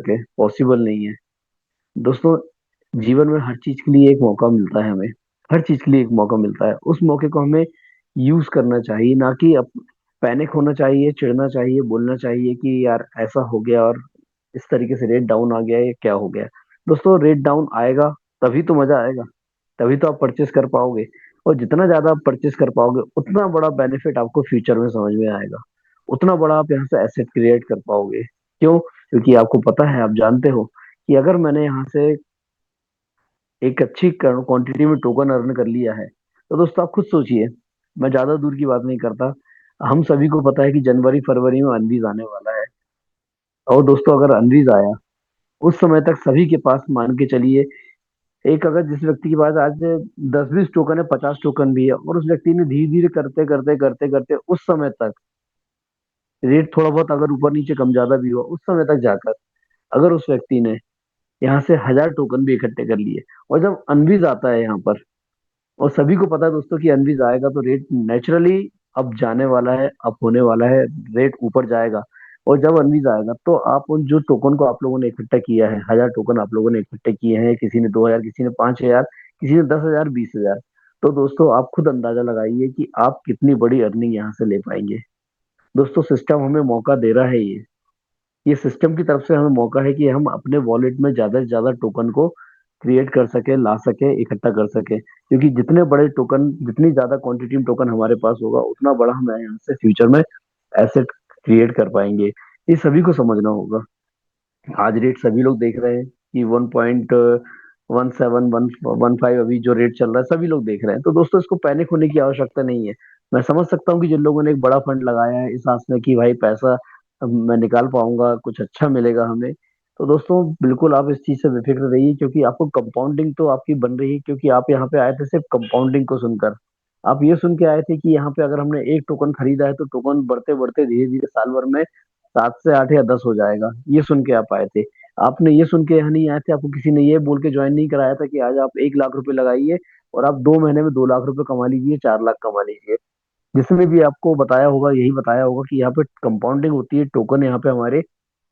सके, पॉसिबल नहीं है। दोस्तों, जीवन में हर चीज के लिए एक मौका मिलता है हमें। हर चीज के लिए एक मौका मिलता है, उस मौके को हमें यूज करना चाहिए, ना कि पैनिक होना चाहिए, चिढ़ना चाहिए, बोलना चाहिए कि यार ऐसा हो गया और इस तरीके से रेट डाउन आ गया, ये क्या हो गया। दोस्तों, रेट डाउन आएगा तभी तो मजा आएगा, तभी तो आप परचेस कर पाओगे। और जितना ज्यादा आप परचेस कर पाओगे उतना बड़ा बेनिफिट आपको फ्यूचर में समझ में आएगा, उतना बड़ा आप यहाँ से एसेट क्रिएट कर पाओगे। क्यों? क्योंकि आपको पता है, आप जानते हो कि अगर मैंने यहाँ से एक अच्छी क्वांटिटी में टोकन अर्न कर लिया है, तो दोस्तों आप खुद सोचिए, मैं ज्यादा दूर की बात नहीं करता। हम सभी को पता है कि जनवरी फरवरी में अनरीज आने वाला है। और दोस्तों, अगर अनरीज आया, उस समय तक सभी के पास मान के चलिए, एक अगर जिस व्यक्ति के पास आज 10-20 टोकन है, 50 टोकन भी है, और उस व्यक्ति ने धीरे धीरे करते करते करते करते उस समय तक रेट थोड़ा बहुत अगर ऊपर नीचे कम ज्यादा भी हुआ, उस समय तक जाकर अगर उस व्यक्ति ने यहाँ से 1000 टोकन भी इकट्ठे कर लिए, और जब अनवीज आता है यहाँ पर, और सभी को पता है दोस्तों कि अनवीज आएगा तो रेट नेचुरली अब जाने वाला है, अब होने वाला है, रेट ऊपर जाएगा। और जब अनवीज आएगा तो आप उन जो टोकन को आप लोगों ने इकट्ठा किया है, 1000 टोकन आप लोगों ने इकट्ठे किए हैं, किसी ने 2000, किसी ने 5000, किसी ने 10,000, 20,000, तो दोस्तों आप खुद अंदाजा लगाइए कि आप कितनी बड़ी अर्निंग यहाँ से ले पाएंगे। दोस्तों, सिस्टम हमें मौका दे रहा है, ये सिस्टम की तरफ से हमें मौका है कि हम अपने वॉलेट में ज्यादा से ज्यादा टोकन को क्रिएट कर सके, ला सके, इकट्ठा कर सके, क्योंकि जितने बड़े टोकन, जितनी ज्यादा क्वांटिटी में टोकन हमारे पास होगा, उतना बड़ा हम यहाँ से फ्यूचर में एसेट क्रिएट कर पाएंगे। ये सभी को समझना होगा। आज रेट सभी लोग देख रहे हैं कि 1.17 115 अभी जो रेट चल रहा है, सभी लोग देख रहे हैं। तो दोस्तों, इसको पैनिक होने की आवश्यकता नहीं है। मैं समझ सकता हूँ कि जिन लोगों ने एक बड़ा फंड लगाया है इस आस में कि भाई पैसा मैं निकाल पाऊंगा, कुछ अच्छा मिलेगा हमें, तो दोस्तों बिल्कुल आप इस चीज से बेफिक्र रहिए, क्योंकि आपको कंपाउंडिंग तो आपकी बन रही है, क्योंकि आप यहाँ पे आए थे सिर्फ कंपाउंडिंग को सुनकर। आप ये सुन के आए थे कि यहाँ पे अगर हमने एक टोकन खरीदा है तो टोकन बढ़ते बढ़ते धीरे धीरे साल भर में 7 से 8 या 10 हो जाएगा, ये सुन के आप आए थे। आपने ये सुन के यहाँ नहीं आए थे, आपको किसी ने ये बोल के ज्वाइन नहीं कराया था कि आज आप 1 लाख रुपए लगाइए और आप 2 महीने में 2 लाख रुपए कमा लीजिए, 4 लाख कमा लीजिए। जिसने भी आपको बताया होगा यही बताया होगा कि यहाँ पे कंपाउंडिंग होती है, टोकन यहाँ पे हमारे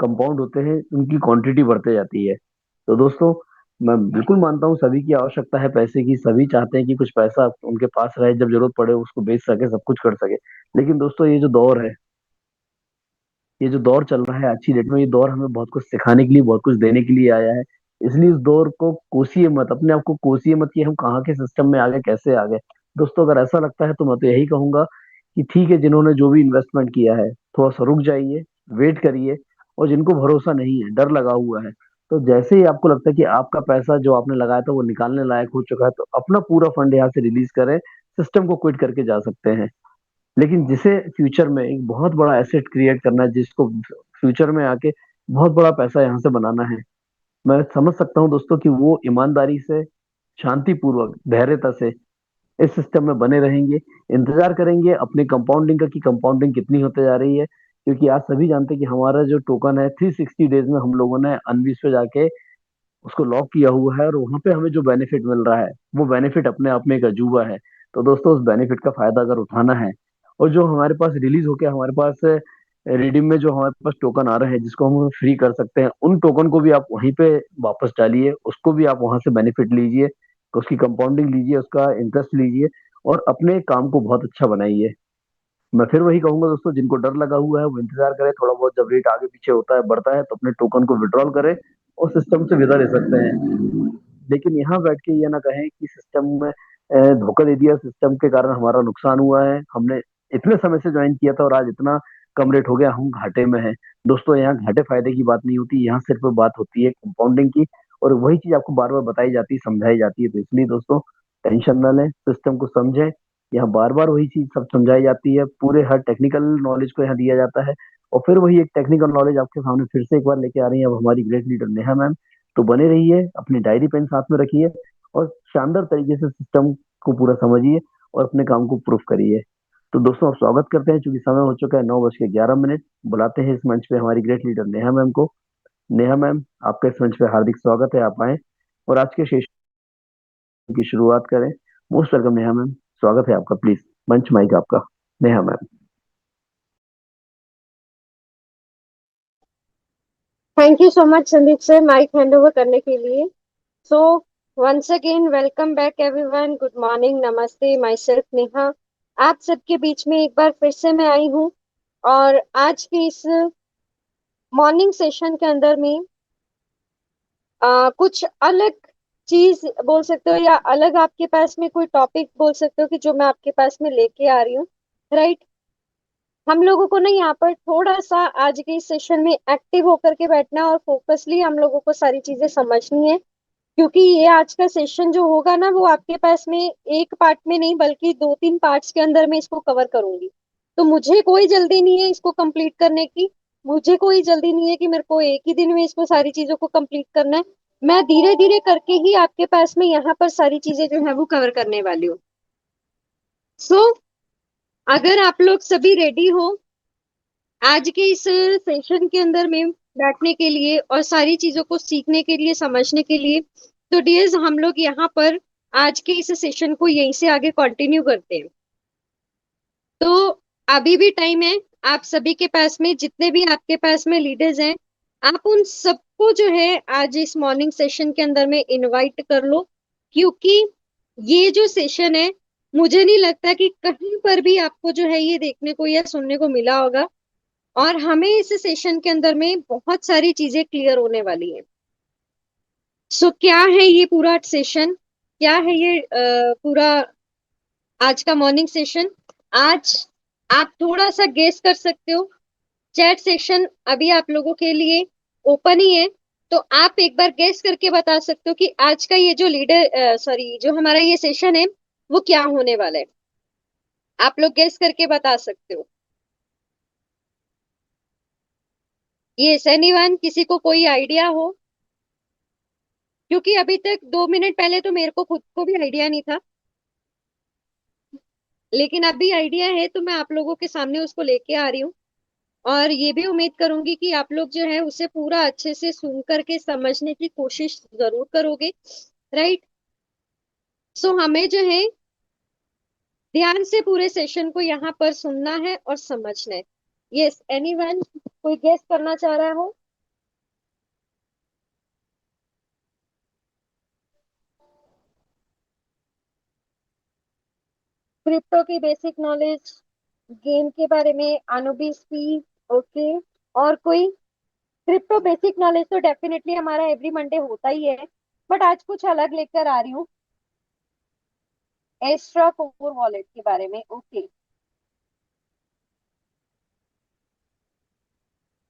कंपाउंड होते हैं, उनकी क्वांटिटी बढ़ते जाती है। तो दोस्तों, मैं बिल्कुल मानता हूँ सभी की आवश्यकता है पैसे की, सभी चाहते हैं कि कुछ पैसा उनके पास रहे, जब जरूरत पड़े उसको बेच सके, सब कुछ कर सके। लेकिन दोस्तों, ये जो दौर है, ये जो दौर चल रहा है आज की डेट में, ये दौर हमें बहुत कुछ सिखाने के लिए, बहुत कुछ देने के लिए आया है। इसलिए इस दौर को कोसिए मत, अपने आप को कोसिए मत कि हम कहाँ के सिस्टम में आ गए, कैसे आ गए। दोस्तों, अगर ऐसा लगता है तो मैं तो यही कहूंगा कि ठीक है, जिन्होंने जो भी इन्वेस्टमेंट किया है, थोड़ा सा रुक जाइए, वेट करिए। और जिनको भरोसा नहीं है, डर लगा हुआ है, तो जैसे ही आपको लगता है कि आपका पैसा जो आपने लगाया था वो निकालने लायक हो चुका है, तो अपना पूरा फंड यहाँ से रिलीज करें, सिस्टम को क्विट करके जा सकते हैं। लेकिन जिसे फ्यूचर में एक बहुत बड़ा एसेट क्रिएट करना है, जिसको फ्यूचर में आके बहुत बड़ा पैसा यहाँ से बनाना है, मैं समझ सकता हूँ दोस्तों कि वो ईमानदारी से, शांति पूर्वक, धैर्यता से इस सिस्टम में बने रहेंगे, इंतजार करेंगे अपनी कंपाउंडिंग का कि कंपाउंडिंग कितनी होते जा रही है। क्योंकि आज सभी जानते हैं कि हमारा जो टोकन है, 360 डेज में हम लोगों ने अनविश पे जाके उसको लॉक किया हुआ है, और वहां पे हमें जो बेनिफिट मिल रहा है, वो बेनिफिट अपने आप में एक अजूबा है। तो दोस्तों, उस बेनिफिट का फायदा अगर उठाना है, और जो हमारे पास रिलीज होके हमारे पास रिडीम में जो हमारे पास टोकन आ रहे हैं, जिसको हम फ्री कर सकते हैं, उन टोकन को भी आप वहीं पे वापस डालिए, उसको भी आप वहां से बेनिफिट लीजिए, उसकी कंपाउंडिंग लीजिए, उसका इंटरेस्ट लीजिए, और अपने काम को बहुत अच्छा बनाइए। मैं फिर वही कहूंगा दोस्तों, जिनको डर लगा हुआ है वो इंतजार करे थोड़ा बहुत, जब रेट आगे पीछे होता है, बढ़ता है, तो अपने टोकन को विड्रॉल करे और सिस्टम से विदा ले सकते हैं। लेकिन यहाँ बैठ के ये ना कहें कि सिस्टम में धोखा दे दिया, सिस्टम के कारण हमारा नुकसान हुआ है, हमने इतने समय से ज्वाइन किया था और आज इतना कम रेट हो गया, हम घाटे में हैं। दोस्तों, यहाँ घाटे फायदे की बात नहीं होती, यहाँ सिर्फ बात होती है कंपाउंडिंग की। और वही चीज आपको बार बार बताई जाती है, समझाई जाती है। तो इसलिए दोस्तों, टेंशन ना लें, सिस्टम को समझें। यहाँ बार बार वही चीज सब समझाई जाती है, पूरे हर टेक्निकल नॉलेज को यहाँ दिया जाता है। और फिर वही एक टेक्निकल नॉलेज आपके सामने फिर से एक बार लेके आ रही है अब हमारी ग्रेट लीडर नेहा मैम। तो बने रहिए, अपनी डायरी पेन साथ में रखिए, और शानदार तरीके से सिस्टम को पूरा समझिए और अपने काम को प्रूफ करिए। तो दोस्तों, आप स्वागत करते हैं, चूंकि समय हो चुका है 9:11। बुलाते हैं इस मंच पे हमारी ग्रेट लीडर नेहा मैम को। नेहा मैम, आपका इस मंच पे हार्दिक स्वागत है, आप आए और आज के सेशन की शुरुआत करें। मोस्ट वेलकम नेहा मैम, स्वागत है आपका, प्लीज मंच माइक आपका, Neha ma'am. Thank you so much Sandeep sir mike hand over करने के लिए। So once again welcome back everyone, good morning, नमस्ते, माई सेल्फ नेहा। आप सबके बीच में एक बार फिर से मैं आई हूँ। और आज के इस मॉर्निंग सेशन के अंदर में कुछ अलग चीज बोल सकते हो, या अलग आपके पास में कोई टॉपिक बोल सकते हो कि जो मैं आपके पास में लेके आ रही हूँ। राइट। हम लोगों को ना यहाँ पर थोड़ा सा आज के इस सेशन में एक्टिव होकर के बैठना है और फोकसली हम लोगों को सारी चीजें समझनी है। क्योंकि ये आज का सेशन जो होगा ना, वो आपके पास में एक पार्ट में नहीं बल्कि दो तीन पार्ट्स के अंदर में इसको कवर करूंगी। तो मुझे कोई जल्दी नहीं है इसको कंप्लीट करने की। मुझे कोई जल्दी नहीं है कि मेरे को एक ही दिन में इसको सारी चीजों को कंप्लीट करना है। मैं धीरे धीरे करके ही आपके पास में यहाँ पर सारी चीजें जो है वो कवर करने वाली हूँ। सो अगर आप लोग सभी रेडी हो आज के इस सेशन के अंदर में बैठने के लिए और सारी चीजों को सीखने के लिए, समझने के लिए, तो डियर्स हम लोग यहाँ पर आज के इस सेशन को यहीं से आगे कंटिन्यू करते हैं। तो अभी भी टाइम है। आप सभी के पास में जितने भी आपके पास में लीडर्स हैं, आप उन सबको जो है आज इस मॉर्निंग सेशन के अंदर में इनवाइट कर लो। क्योंकि ये जो सेशन है, मुझे नहीं लगता कि कहीं पर भी आपको जो है ये देखने को या सुनने को मिला होगा। और हमें इस सेशन के अंदर में बहुत सारी चीजें क्लियर होने वाली हैं। सो क्या है ये पूरा सेशन, क्या है ये पूरा आज का मॉर्निंग सेशन। आज आप थोड़ा सा गेस कर सकते हो। चैट सेक्शन अभी आप लोगों के लिए ओपन ही है। तो आप एक बार गेस करके बता सकते हो कि आज का ये जो लीडर सॉरी जो हमारा ये सेशन है वो क्या होने वाला है। आप लोग गेस करके बता सकते हो। ये एनीवन, किसी को कोई आइडिया हो? क्योंकि अभी तक 2 मिनट पहले तो मेरे को खुद को भी आइडिया नहीं था। लेकिन अभी आइडिया है तो मैं आप लोगों के सामने उसको लेके आ रही हूँ। और ये भी उम्मीद करूंगी कि आप लोग जो है उसे पूरा अच्छे से सुन करके समझने की कोशिश जरूर करोगे। राइट। सो हमें जो है ध्यान से पूरे सेशन को यहाँ पर सुनना है और समझना है। यस एनीवन, कोई गेस करना चाह रहा हो? क्रिप्टो की बेसिक नॉलेज, गेम के बारे में, अनुबिस की। ओके। और कोई? क्रिप्टो बेसिक नॉलेज तो डेफिनेटली हमारा एवरी मंडे होता ही है। बट आज कुछ अलग लेकर आ रही हूँ। एस्ट्रा कोर वॉलेट के बारे में। ओके।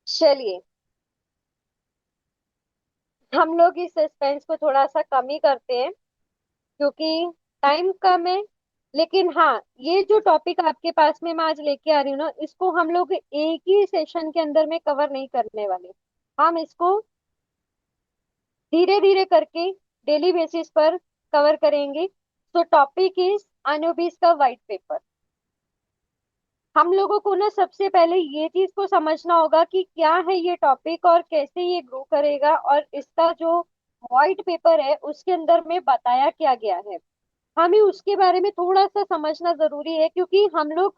चलिए, हम लोग इस सस्पेंस को थोड़ा सा कम ही करते हैं क्योंकि टाइम कम है। लेकिन हाँ, ये जो टॉपिक आपके पास में मैं आज लेके आ रही हूँ ना, इसको हम लोग एक ही सेशन के अंदर में कवर नहीं करने वाले। हम इसको धीरे धीरे करके डेली बेसिस पर कवर करेंगे। तो टॉपिक इज अनुबिस का व्हाइट पेपर। हम लोगों को ना सबसे पहले ये चीज को समझना होगा कि क्या है ये टॉपिक और कैसे ये ग्रो करेगा, और इसका जो व्हाइट पेपर है उसके अंदर में बताया क्या गया है। हमें उसके बारे में थोड़ा सा समझना जरूरी है क्योंकि हम लोग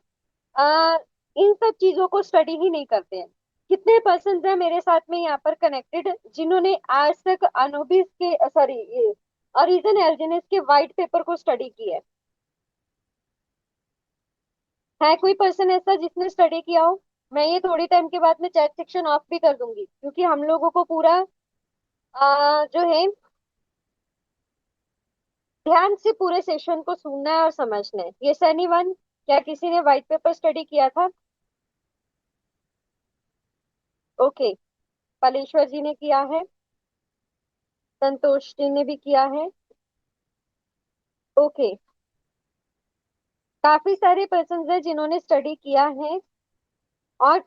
आ, इन सब चीजों को स्टडी ही नहीं करते हैं। कितने पर्सन हैं मेरे साथ में यहाँ पर कनेक्टेड जिन्होंने आज तक अनुबिस के सॉरी ये ओरिजिन एल्जेनस के व्हाइट पेपर को स्टडी किया है कोई पर्सन ऐसा जिसने स्टडी किया हो? मैं ये थोड़ी टाइम के बाद में चैट सेक्शन ऑफ भी कर दूंगी क्योंकि हम लोगों को पूरा जो है ध्यान से पूरे सेशन को सुनना है और समझना है। ये एनीवन, क्या किसी ने व्हाइट पेपर स्टडी किया था? ओके। पलेश्वर जी ने किया है, संतोष जी ने भी किया है। ओके। काफी सारे पर्सन हैं जिन्होंने स्टडी किया है। और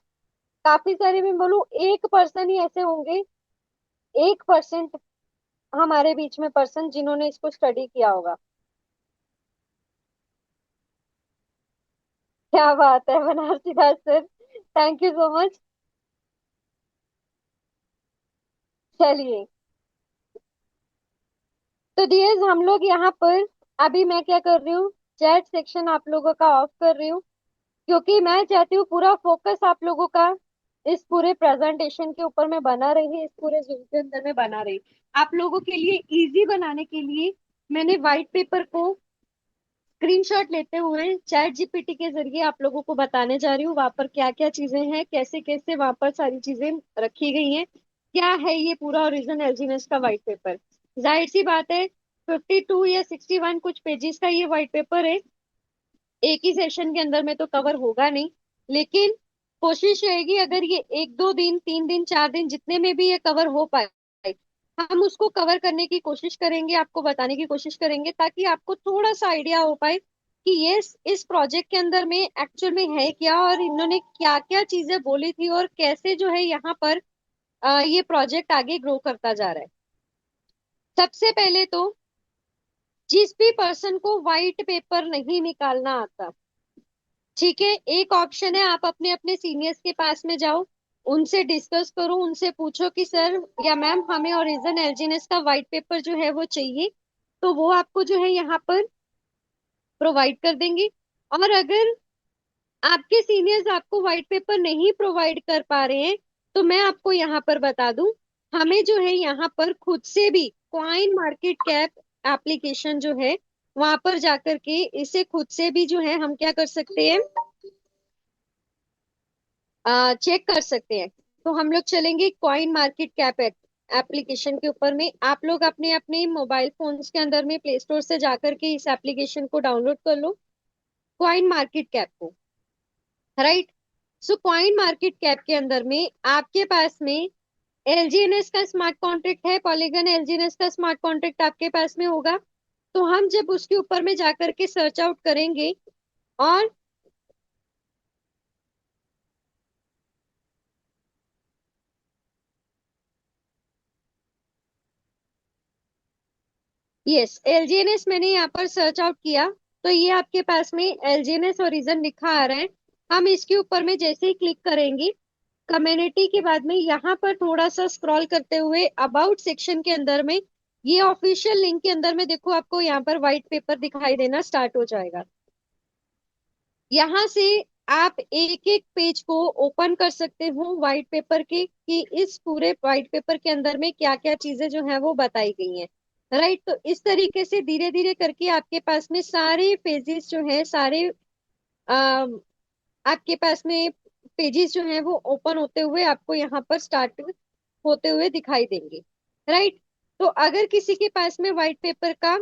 काफी सारे, मैं बोलूं 1% ही ऐसे होंगे, 1% हमारे बीच में पर्सन जिन्होंने इसको स्टडी किया होगा। क्या बात है Banarasi Das sir, thank you so much. चलिए, तो डियर्स हम लोग यहाँ पर अभी मैं क्या कर रही हूँ, चैट सेक्शन आप लोगों का ऑफ कर रही हूँ क्योंकि मैं चाहती हूँ पूरा फोकस आप लोगों का इस पूरे प्रेजेंटेशन के ऊपर मैं बना रही, इस पूरे जूम के अंदर मैं बना रही। आप लोगों के लिए इजी बनाने के लिए मैंने व्हाइट पेपर को स्क्रीनशॉट लेते हुए चैट जीपीटी के जरिए आप लोगों को बताने जा रही हूँ वहां पर क्या क्या चीजें हैं, कैसे कैसे वहां पर सारी चीजें रखी गई हैं, क्या है ये पूरा ओरिजिनल एलजीएनएस का व्हाइट पेपर। जाहिर सी बात है 52 या 61 कुछ पेजेस का ये व्हाइट पेपर है, एक ही सेशन के अंदर में तो कवर होगा नहीं, लेकिन कोशिश रहेगी अगर ये 1 2 दिन 3 दिन 4 दिन जितने में भी ये कवर हो पाए, हम उसको कवर करने की कोशिश करेंगे, आपको बताने की कोशिश करेंगे ताकि आपको थोड़ा सा आइडिया हो पाए कि ये इस प्रोजेक्ट के अंदर में एक्चुअल में है क्या और इन्होंने क्या क्या चीजें बोली थी और कैसे जो है यहाँ पर ये प्रोजेक्ट आगे ग्रो करता जा रहा है। सबसे पहले तो जिस भी पर्सन को व्हाइट पेपर नहीं निकालना आता, ठीक है, एक ऑप्शन है आप अपने अपने सीनियर्स के पास में जाओ, उनसे डिस्कस करो, उनसे पूछो कि सर या मैम हमें ओरिजिन एलजीएनएस का व्हाइट पेपर जो है वो चाहिए, तो वो आपको जो है यहाँ पर प्रोवाइड कर देंगे। और अगर आपके सीनियर्स आपको व्हाइट पेपर नहीं प्रोवाइड कर पा रहे हैं, तो मैं आपको यहाँ पर बता दूं, हमें जो है यहाँ पर खुद से भी कॉइन मार्केट कैप एप्लीकेशन जो है वहां पर जाकर के इसे खुद से भी जो है हम क्या कर सकते हैं, चेक कर सकते हैं। तो हम लोग चलेंगे कॉइन मार्केट कैप एप्लीकेशन के ऊपर में, आप लोग अपने अपने मोबाइल फोन्स के अंदर में प्ले स्टोर से जाकर के इस एप्लीकेशन को डाउनलोड कर लो, कॉइन मार्केट कैप को, राइट। सो कॉइन मार्केट कैप के अंदर में आपके पास में एलजीएनएस का स्मार्ट कॉन्ट्रैक्ट है, पॉलीगन एलजीएनएस का स्मार्ट कॉन्ट्रैक्ट आपके पास में होगा। तो हम जब उसके ऊपर में जाकर के सर्च आउट करेंगे और यस एलजीएनएस मैंने यहाँ पर सर्च आउट किया, तो ये आपके पास में एलजीएनएस ओरिजिन लिखा आ रहा है। हम इसके ऊपर में जैसे ही क्लिक करेंगे, कम्युनिटी के बाद में यहाँ पर थोड़ा सा स्क्रॉल करते हुए अबाउट सेक्शन के अंदर में ये ऑफिशियल लिंक के अंदर में देखो आपको यहाँ पर व्हाइट पेपर दिखाई देना स्टार्ट हो जाएगा। यहाँ से आप एक एक पेज को ओपन कर सकते हो व्हाइट पेपर के, कि इस पूरे व्हाइट पेपर के अंदर में क्या क्या चीजें जो है वो बताई गई हैं, राइट। तो इस तरीके से धीरे धीरे करके आपके पास में सारे पेजेस जो है सारे आ, आपके पास में पेजेस जो है वो ओपन होते हुए आपको यहाँ पर स्टार्ट होते हुए दिखाई देंगे, राइट। तो अगर किसी के पास में व्हाइट पेपर का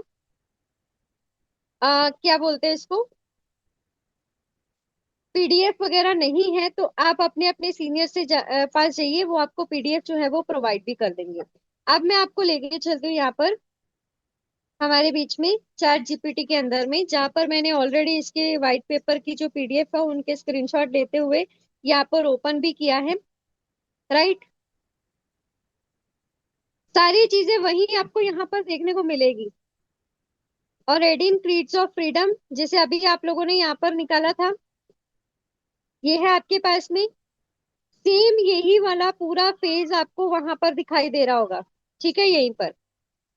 क्या बोलते हैं इसको, पीडीएफ वगैरह नहीं है, तो आप अपने अपने सीनियर से पास जाइए, वो आपको पीडीएफ जो है वो प्रोवाइड भी कर देंगे। अब मैं आपको लेके चलती हूँ यहाँ पर हमारे बीच में चैट जीपीटी के अंदर में, जहाँ पर मैंने ऑलरेडी इसके व्हाइट पेपर की जो पीडीएफ है उनके स्क्रीनशॉट लेते हुए यहाँ पर ओपन भी किया है, राइट। सारी चीजें वही आपको यहाँ पर देखने को मिलेगी। और रेडिन क्रीड्स ऑफ फ्रीडम जिसे अभी आप लोगों ने यहाँ पर निकाला था, ये है आपके पास में, सेम यही वाला पूरा फेज आपको वहां पर दिखाई दे रहा होगा, ठीक है, यहीं पर।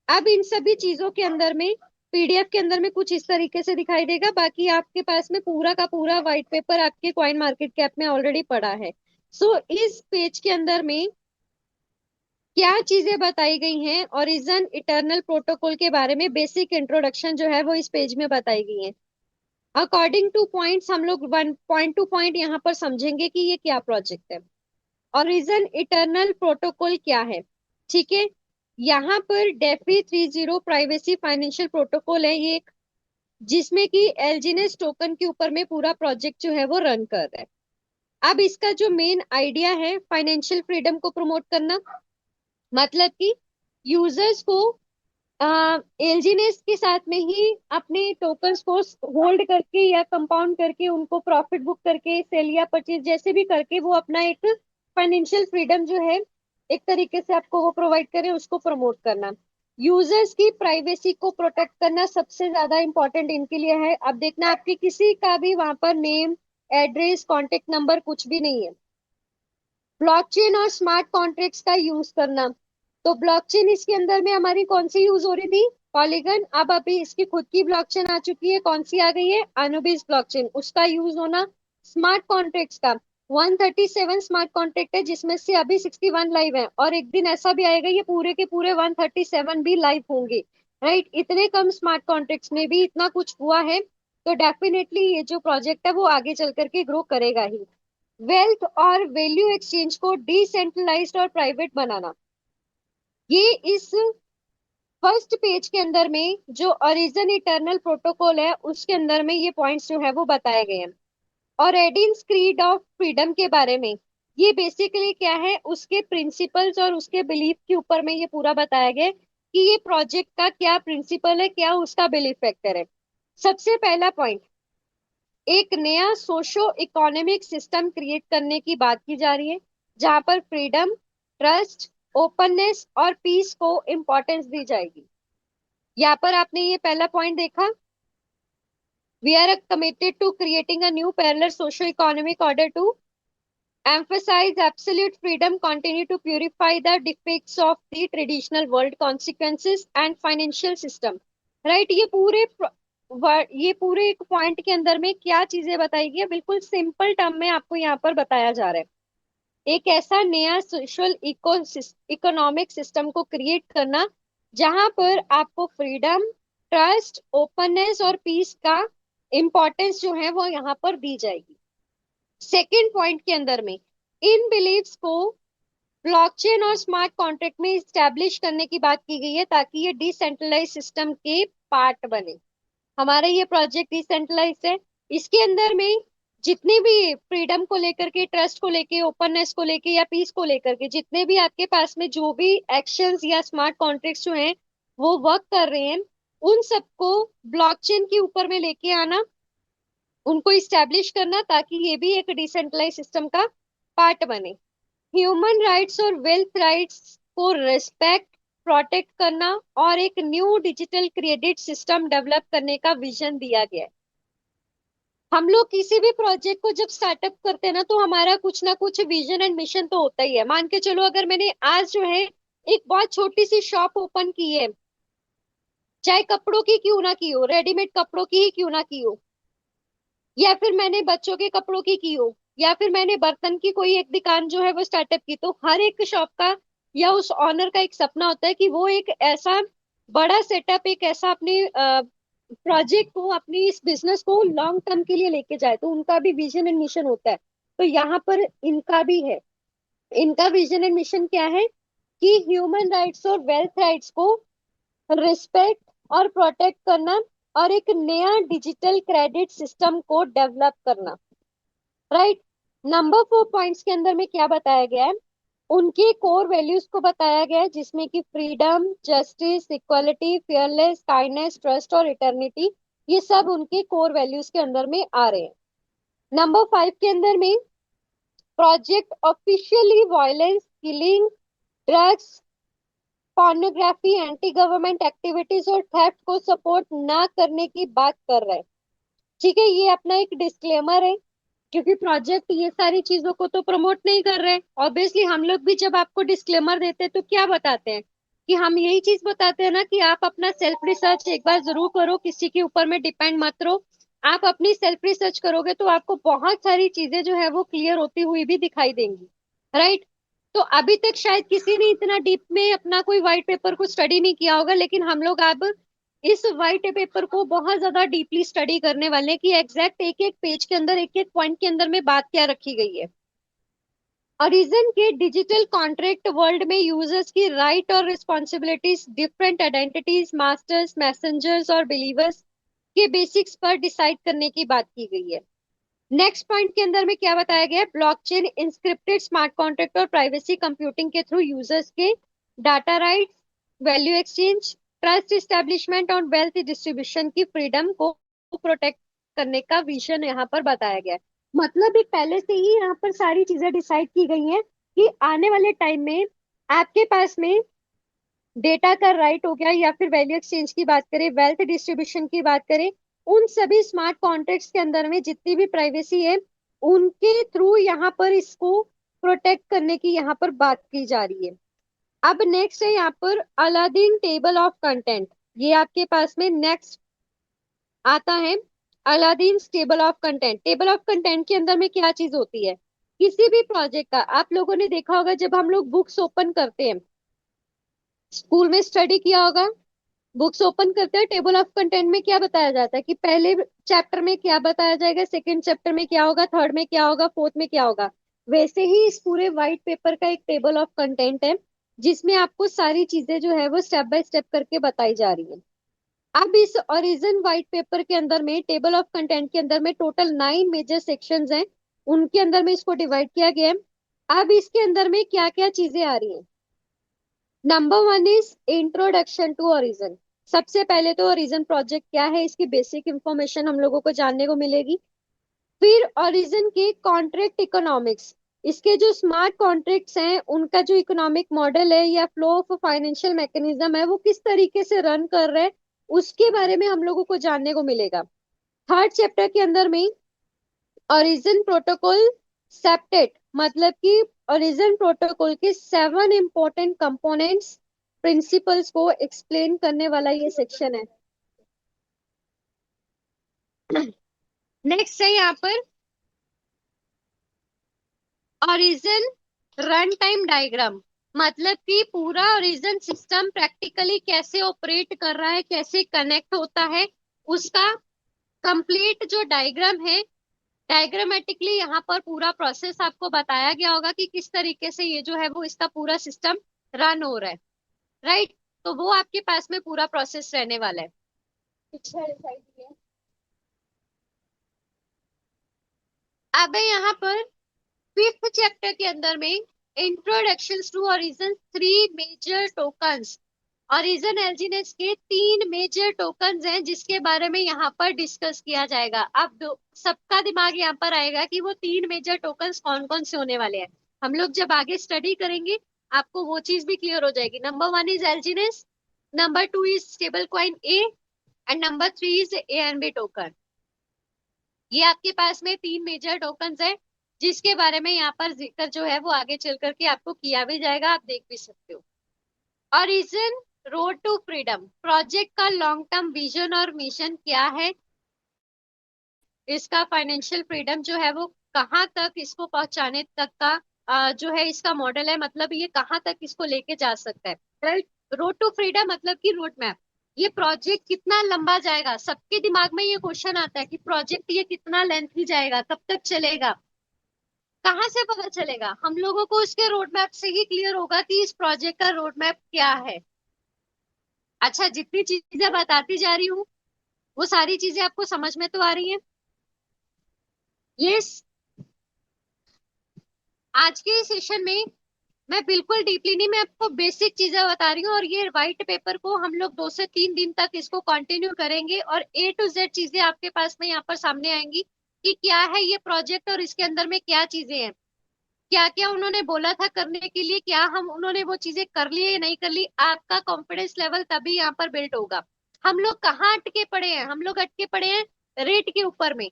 अब इन सभी चीजों के अंदर में पीडीएफ के अंदर में कुछ इस तरीके से दिखाई देगा, बाकी आपके पास में पूरा का पूरा व्हाइट पेपर आपके कॉइन मार्केट कैप में ऑलरेडी पड़ा है। सो इस पेज के अंदर में क्या चीजें बताई गई हैं, ओरिजिन इटर्नल प्रोटोकॉल के बारे में बेसिक इंट्रोडक्शन जो है वो इस पेज में बताई गई है। अकॉर्डिंग टू पॉइंट्स हम लोग वन पॉइंट टू पॉइंट यहाँ पर समझेंगे कि ये क्या प्रोजेक्ट है, ओरिजिन इटर्नल प्रोटोकॉल क्या है, ठीक है। यहाँ पर डेफी 30 प्राइवेसी फाइनेंशियल प्रोटोकॉल है ये एक, जिसमें कि एलजीनेस टोकन के ऊपर में पूरा प्रोजेक्ट जो है वो रन कर रहा है। अब इसका जो मेन आइडिया है फाइनेंशियल फ्रीडम को प्रमोट करना, मतलब कि यूजर्स को एलजीनेस के साथ में ही अपने टोकन्स को होल्ड करके या कंपाउंड करके उनको प्रॉफिट बुक करके सेल या परचेज जैसे भी करके वो अपना एक फाइनेंशियल फ्रीडम जो है एक तरीके से आपको वो प्रोवाइड करें, उसको प्रमोट करना। यूजर्स की प्राइवेसी को प्रोटेक्ट करना सबसे ज्यादा इंपॉर्टेंट इनके लिए है। अब देखना आपके किसी का भी वहां पर नेम एड्रेस कॉन्टेक्ट नंबर कुछ भी नहीं है। ब्लॉकचेन और स्मार्ट कॉन्ट्रैक्ट्स का यूज करना, तो ब्लॉकचेन इसके अंदर में हमारी कौन सी यूज हो रही थी, पॉलीगन। अब अभी इसकी खुद की ब्लॉकचेन आ चुकी है, कौन सी आ गई है, अनुबिस ब्लॉकचेन, उसका यूज होना। स्मार्ट कॉन्ट्रैक्ट्स का 137 स्मार्ट कॉन्ट्रैक्ट है, जिसमें से अभी 61 लाइव है, और एक दिन ऐसा भी आएगा ये पूरे के पूरे 137 भी लाइव होंगे। राइट, इतने कम स्मार्ट कॉन्ट्रैक्ट्स में भी इतना कुछ हुआ है, तो डेफिनेटली ये जो प्रोजेक्ट है वो आगे चल करके ग्रो करेगा ही। वेल्थ और वैल्यू एक्सचेंज को डिसेंट्रलाइज्ड और प्राइवेट बनाना, ये इस फर्स्ट पेज के अंदर में जो ओरिजिन इटर्नल प्रोटोकॉल है उसके अंदर में ये पॉइंट्स जो है वो बताए गए हैं। और एडिन क्रीड ऑफ फ्रीडम के बारे में, ये बेसिकली क्या है, उसके प्रिंसिपल्स और उसके बिलीफ के ऊपर में ये पूरा बताया गया है कि ये प्रोजेक्ट का क्या प्रिंसिपल है, क्या उसका बिलीफ फैक्टर है। सबसे पहला पॉइंट, एक नया सोशो इकोनॉमिक सिस्टम क्रिएट करने की बात की जा रही है, जहां पर फ्रीडम, ट्रस्ट, ओपननेस और पीस को इंपॉर्टेंस दी जाएगी। यहाँ पर आपने ये पहला पॉइंट देखा, we are committed to creating a new parallel socio-economic order to emphasize absolute freedom, continue to purify the defects of the traditional world consequences and financial system। Right, ये पूरे एक पॉइंट के अंदर में क्या चीजें बताई गई है, बिल्कुल सिंपल टर्म में आपको यहाँ पर बताया जा रहा है। एक ऐसा नया सोशल इकोनॉमिक सिस्टम को क्रिएट करना जहां पर आपको फ्रीडम, ट्रस्ट, ओपननेस और पीस का इंपॉर्टेंस जो है वो यहाँ पर दी जाएगी। सेकेंड पॉइंट के अंदर में इन बिलीव्स को ब्लॉकचेन और स्मार्ट कॉन्ट्रैक्ट में स्टैब्लिश करने की बात की गई है, ताकि ये डिसेंट्रलाइज सिस्टम के पार्ट बने। हमारा ये प्रोजेक्ट डिसेंट्रलाइज है, इसके अंदर में जितने भी फ्रीडम को लेकर के, ट्रस्ट को लेके, ओपननेस को लेके या पीस को लेकर के जितने भी आपके पास में जो भी एक्शंस या स्मार्ट कॉन्ट्रैक्ट्स जो हैं वो वर्क कर रहे हैं, उन सबको ब्लॉकचेन के ऊपर में लेके आना, उनको इस्टेब्लिश करना, ताकि ये भी एक डिसेंट्रलाइज सिस्टम का पार्ट बने। ह्यूमन राइट्स और वेल्थ राइट्स को रिस्पेक्ट, प्रोटेक्ट करना और एक new digital credit system develop करने का विजन दिया गया है। हम लोग किसी भी प्रोजेक्ट को जब स्टार्टअप करते हैं ना, तो हमारा कुछ ना कुछ विजन एंड मिशन तो होता ही है। मान के चलो, अगर मैंने आज जो है एक बहुत छोटी सी शॉप ओपन की है, चाहे कपड़ों की क्यों ना की हो, रेडीमेड कपड़ों की ही क्यों ना की हो, या फिर मैंने बच्चों के कपड़ों की हो, या फिर मैंने बर्तन की कोई एक दुकान जो है वो स्टार्टअप की, तो हर एक शॉप का या उस ऑनर का एक सपना होता है कि वो एक ऐसा बड़ा सेटअप, एक ऐसा अपने प्रोजेक्ट को, अपनी इस बिजनेस को लॉन्ग टर्म के लिए लेके जाए। तो उनका भी विजन एंड मिशन होता है, तो यहाँ पर इनका भी है। इनका विजन एंड मिशन क्या है कि ह्यूमन राइट्स और वेल्थ राइट्स को रिस्पेक्ट और प्रोटेक्ट करना और एक नया डिजिटल क्रेडिट सिस्टम को डेवलप करना। राइट, नंबर 4 पॉइंट्स के अंदर में क्या बताया गया है, उनके कोर वैल्यूज को बताया गया है, जिसमें कि freedom, justice, equality, fairness, kindness, trust और इटर्निटी, ये सब उनके कोर वैल्यूज के अंदर में आ रहे हैं। नंबर 5 के अंदर में project officially violence, killing, drugs, pornography, anti government activities और थेफ्ट को सपोर्ट ना करने की बात कर रहे हैं। ठीक है, ये अपना एक डिस्क्लेमर है, क्योंकि प्रोजेक्ट ये सारी चीजों को तो प्रमोट नहीं कर रहे। ऑब्वियसली हम लोग भी जब आपको डिस्क्लेमर देते हैं तो क्या बताते हैं, कि हम यही चीज बताते हैं ना कि आप अपना सेल्फ रिसर्च एक बार जरूर करो, किसी के ऊपर में डिपेंड मत रहो। आप अपनी सेल्फ रिसर्च करोगे तो आपको बहुत सारी चीजें जो है वो क्लियर होती हुई भी दिखाई देंगी। राइट, तो अभी तक शायद किसी ने इतना डीप में अपना कोई व्हाइट पेपर को स्टडी नहीं किया होगा, लेकिन हम लोग अब इस व्हाइट पेपर को बहुत ज्यादा डीपली स्टडी करने वाले हैं, कि एग्जैक्ट एक एक पेज के अंदर, एक एक पॉइंट के अंदर में बात क्या रखी गई है। ओरिजिन के डिजिटल कॉन्ट्रैक्ट वर्ल्ड में यूजर्स की राइट और responsibilities, different identities, masters, messengers और बिलीवर्स के बेसिक्स पर डिसाइड करने की बात की गई है। नेक्स्ट पॉइंट के अंदर में क्या बताया गया है, ब्लॉकचेन, इंस्क्रिप्टेड स्मार्ट कॉन्ट्रैक्ट और प्राइवेसी कंप्यूटिंग के थ्रू यूजर्स के data rights, value exchange, trust establishment और वेल्थ डिस्ट्रीब्यूशन की फ्रीडम को प्रोटेक्ट करने का विजन यहाँ पर बताया गया है। मतलब एक पहले से ही यहाँ पर सारी चीजें डिसाइड की गई हैं कि आने वाले टाइम में आपके पास में डेटा का राइट हो गया, या फिर वैल्यू एक्सचेंज की बात करें, वेल्थ डिस्ट्रीब्यूशन की बात करें, उन सभी स्मार्ट कॉन्ट्रैक्ट्स के अंदर में जितनी भी प्राइवेसी है, उनके थ्रू यहाँ पर इसको प्रोटेक्ट करने की यहाँ पर बात की जा रही है। अब नेक्स्ट है यहाँ पर अलादीन टेबल ऑफ कंटेंट। ये आपके पास में नेक्स्ट आता है, Aladdin table of content. Table of content के अंदर में क्या चीज होती है किसी भी प्रोजेक्ट का आप लोगों ने देखा होगा, जब हम लोग बुक्स ओपन करते हैं, स्कूल में स्टडी किया होगा, बुक्स ओपन करते हैं, टेबल ऑफ कंटेंट में क्या बताया जाता है कि पहले चैप्टर में क्या बताया जाएगा, सेकंड चैप्टर में क्या होगा, थर्ड में क्या होगा, फोर्थ में क्या होगा। वैसे ही इस पूरे व्हाइट पेपर का एक टेबल ऑफ कंटेंट है, जिसमें आपको सारी चीजें जो है वो स्टेप बाय स्टेप करके बताई जा रही है। अब इस ओरिजिन व्हाइट पेपर के अंदर में, टेबल ऑफ कंटेंट के अंदर में टोटल 9 मेजर सेक्शंस हैं, उनके अंदर में इसको डिवाइड किया गया है। अब इसके अंदर में क्या क्या चीजें आ रही हैं। Number 1 is introduction to Origin. सबसे पहले तो ओरिजिन प्रोजेक्ट क्या है, इसकी बेसिक इंफॉर्मेशन हम लोगों को जानने को मिलेगी। फिर ओरिजिन के कॉन्ट्रैक्ट इकोनॉमिक्स, इसके जो स्मार्ट कॉन्ट्रैक्ट्स हैं उनका जो इकोनॉमिक मॉडल है या फ्लो ऑफ फाइनेंशियल मैकेनिज्म है वो किस तरीके से रन कर रहे हैं, उसके बारे में हम लोगों को जानने को मिलेगा। थर्ड चैप्टर के अंदर में ओरिजिन प्रोटोकॉल सेप्टेट, मतलब कि ओरिजिन प्रोटोकॉल के 7 इंपॉर्टेंट कंपोनेंट्स, प्रिंसिपल्स को एक्सप्लेन करने वाला ये सेक्शन है। नेक्स्ट है यहाँ पर ओरिजिन रन टाइम डायग्राम, मतलब कि पूरा ओरिजिन सिस्टम प्रैक्टिकली कैसे ऑपरेट कर रहा है, कैसे कनेक्ट होता है, उसका कंप्लीट जो डायग्राम है, डायग्रामेटिकली यहाँ पर पूरा प्रोसेस आपको बताया गया होगा कि किस तरीके से ये जो है वो इसका पूरा सिस्टम रन हो रहा है। राइट, तो वो आपके पास में पूरा प्रोसेस रहने वाला है। अब है यहाँ पर फिफ्थ चैप्टर के अंदर में introduction to origin 3 major tokens. Origin LGNS के 3 मेजर टोकन्स हैं जिसके बारे में यहाँ पर डिस्कस किया जाएगा। अब सबका दिमाग यहाँ पर आएगा कि वो 3 मेजर टोकन्स कौन कौन से होने वाले हैं। हम लोग जब आगे स्टडी करेंगे आपको वो चीज भी क्लियर हो जाएगी। Number 1 is LGNS, number 2 is stable coin A, and number 3 is A and B token. ये आपके पास में 3 मेजर टोकन्स है जिसके बारे में यहाँ पर जिक्र जो है वो आगे चल करके आपको किया भी जाएगा, आप देख भी सकते हो। Origin road to freedom project का लॉन्ग टर्म विजन और मिशन क्या है, इसका फाइनेंशियल फ्रीडम जो है वो कहाँ तक इसको पहुंचाने तक का जो है इसका मॉडल है, मतलब ये कहाँ तक इसको लेके जा सकता है। राइट, रोड टू फ्रीडम मतलब कि रोड मैप, ये प्रोजेक्ट कितना लंबा जाएगा। सबके दिमाग में ये क्वेश्चन आता है कि प्रोजेक्ट ये कितना लेंथी जाएगा, कब तक चलेगा। कहाँ से पता चलेगा, हम लोगों को इसके रोड मैप से ही क्लियर होगा कि इस प्रोजेक्ट का रोड मैप क्या है। अच्छा, जितनी चीजें बताती जा रही हूँ वो सारी चीजें आपको समझ में तो आ रही हैं। यस, आज के सेशन में मैं बिल्कुल डीपली नहीं, मैं आपको बेसिक चीजें बता रही हूँ, और ये व्हाइट पेपर को हम लोग 2 से 3 दिन तक इसको कंटिन्यू करेंगे और ए टू जेड चीजें आपके पास में यहाँ पर सामने आएंगी कि क्या है ये प्रोजेक्ट और इसके अंदर में क्या चीजें हैं, क्या क्या उन्होंने बोला था करने के लिए, क्या हम उन्होंने वो चीजें कर ली या नहीं कर ली। आपका कॉन्फिडेंस लेवल तभी यहाँ पर बिल्ड होगा। हम लोग कहाँ अटके पड़े हैं, हम लोग अटके पड़े हैं रेट के ऊपर में,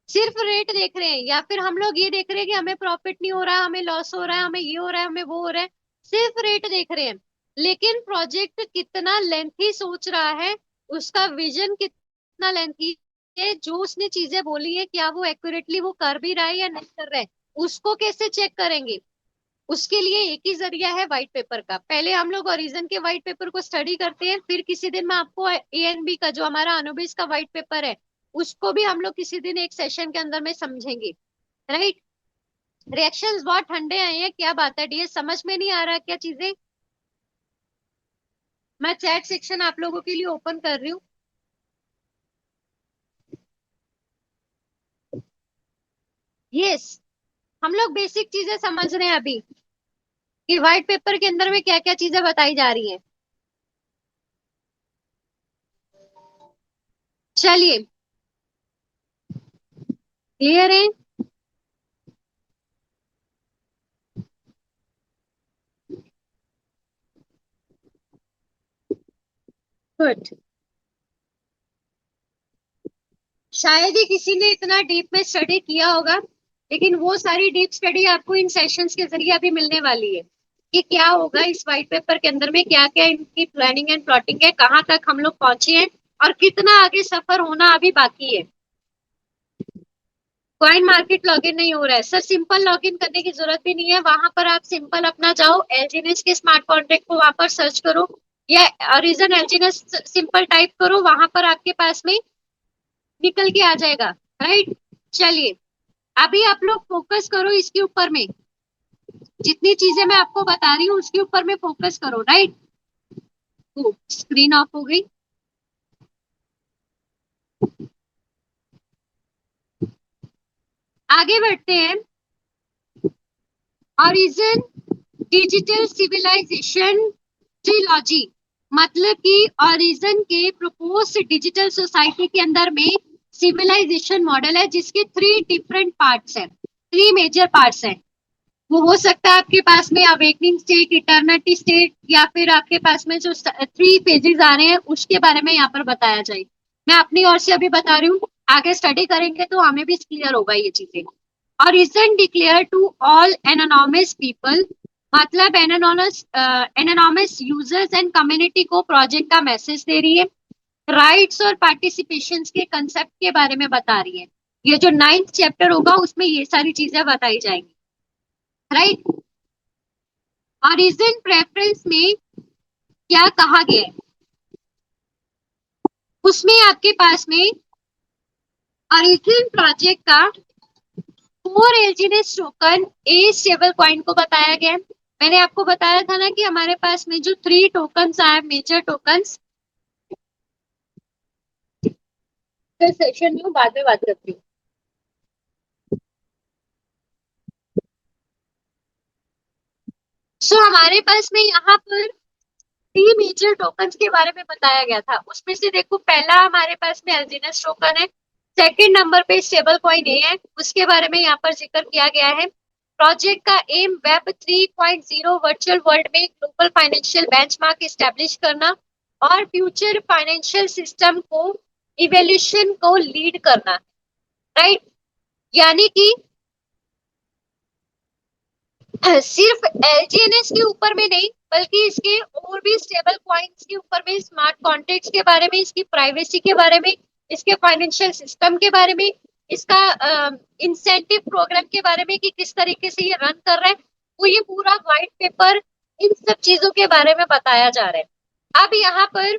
सिर्फ रेट देख रहे हैं, या फिर हम लोग ये देख रहे हैं कि हमें प्रॉफिट नहीं हो रहा, हमें लॉस हो रहा है, हमें ये हो रहा है, हमें वो हो रहा है, सिर्फ रेट देख रहे हैं। लेकिन प्रोजेक्ट कितना लेंथी सोच रहा है, उसका विजन कितना लेंथी है, जो उसने चीजें बोली है क्या वो एक्यूरेटली वो कर भी रहा है या नहीं कर रहा है, उसको कैसे चेक करेंगे। उसके लिए एक ही जरिया है व्हाइट पेपर का। पहले हम लोग ओरिजिन के व्हाइट पेपर को स्टडी करते हैं, फिर किसी दिन मैं आपको ए एंड बी का जो हमारा अनुबिस का व्हाइट पेपर है उसको भी हम लोग किसी दिन एक सेशन के अंदर में समझेंगे। राइट, रिएक्शंस बहुत ठंडे आए हैं, क्या बात है डियर, समझ में नहीं आ रहा क्या चीजें। मैं चैट सेक्शन आप लोगों के लिए ओपन कर रही हूँ। यस, हम लोग बेसिक चीजें समझ रहे हैं अभी कि व्हाइट पेपर के अंदर में क्या क्या चीजें बताई जा रही हैं। चलिए, क्लियर है। गुड, शायद ही किसी ने इतना डीप में स्टडी किया होगा, लेकिन वो सारी डीप स्टडी आपको इन सेशंस के जरिए अभी मिलने वाली है कि क्या होगा इस व्हाइट पेपर के अंदर में, क्या क्या इनकी प्लानिंग एंड प्लॉटिंग है, कहाँ तक हम लोग पहुंचे हैं और कितना आगे सफर होना अभी बाकी है। कॉइन मार्केट लॉगिन नहीं हो रहा है सर, सिंपल लॉगिन करने की जरूरत भी नहीं है, वहां पर आप सिंपल अपना जाओ एलजीनेस के स्मार्ट कॉन्ट्रैक्ट को वहां पर सर्च करो या ओरिजिन एलजीनेस सिंपल टाइप करो, वहां पर आपके पास में निकल के आ जाएगा। राइट, चलिए अभी आप लोग फोकस करो इसके ऊपर में, जितनी चीजें मैं आपको बता रही हूँ उसके ऊपर में फोकस करो। राइट, स्क्रीन ऑफ हो गई। आगे बढ़ते हैं। ओरिजिन डिजिटल सिविलाइजेशन ट्रिलॉजी, मतलब कि ओरिजिन के प्रपोज डिजिटल सोसाइटी के अंदर में सिविलाइजेशन मॉडल है जिसके 3 डिफरेंट पार्ट्स हैं, 3 मेजर पार्ट्स हैं। वो हो सकता है आपके पास में अवेकनिंग स्टेट, इटर्निटी स्टेट, या फिर आपके पास में जो 3 फेजेस आ रहे हैं उसके बारे में यहाँ पर बताया जाए। मैं अपनी ओर से अभी बता रही हूँ, आगे स्टडी करेंगे तो हमें भी क्लियर होगा ये चीजें। Origin declare to all anonymous people, मतलब एनोनॉमस यूजर्स एंड कम्युनिटी को प्रोजेक्ट का मैसेज दे रही है। राइट्स और पार्टिसिपेशन के कंसेप्ट के बारे में बता रही है। ये जो 9th चैप्टर होगा उसमें ये सारी चीजें बताई जाएंगी। राइट, ओरिजिन प्रेफरेंस में क्या कहा गया है, उसमें आपके पास में ओरिजिन प्रोजेक्ट का 4 एलजीनेस टोकन ए स्टेबल कॉइन को बताया गया है। मैंने आपको बताया था ना कि हमारे पास में जो 3 टोकन्स आए मेजर टोकन्स, सेशन में बाद में बात करती हूँ। सो हमारे पास में यहाँ पर 3 मेजर टोकन्स के बारे में बताया गया था। उसमें से देखो पहला हमारे पास में एलजीनेस टोकन है, सेकंड नंबर पे स्टेबल कॉइन ए है, उसके बारे में यहाँ पर जिक्र किया गया है। प्रोजेक्ट का एम वेब 3.0 वर्चुअल वर्ल्ड में ग्लोबल फाइनेंशियल बेंचमार्क एस्टेब्लिश करना और फ्यूचर फाइनेंशियल सिस्टम को इवोल्यूशन को लीड करना। राइट, यानी कि सिर्फ एलजीएनएस के ऊपर में नहीं बल्कि इसके और भी स्टेबल कॉइन्स के ऊपर में, स्मार्ट कॉन्ट्रैक्ट्स के बारे में, इसकी प्राइवेसी के बारे में, इसके फाइनेंशियल सिस्टम के बारे में, इसका इंसेंटिव प्रोग्राम के बारे में कि किस तरीके से ये रन कर रहा है, वो ये पूरा व्हाइट पेपर इन सब चीजों के बारे में बताया जा रहा है। अब यहाँ पर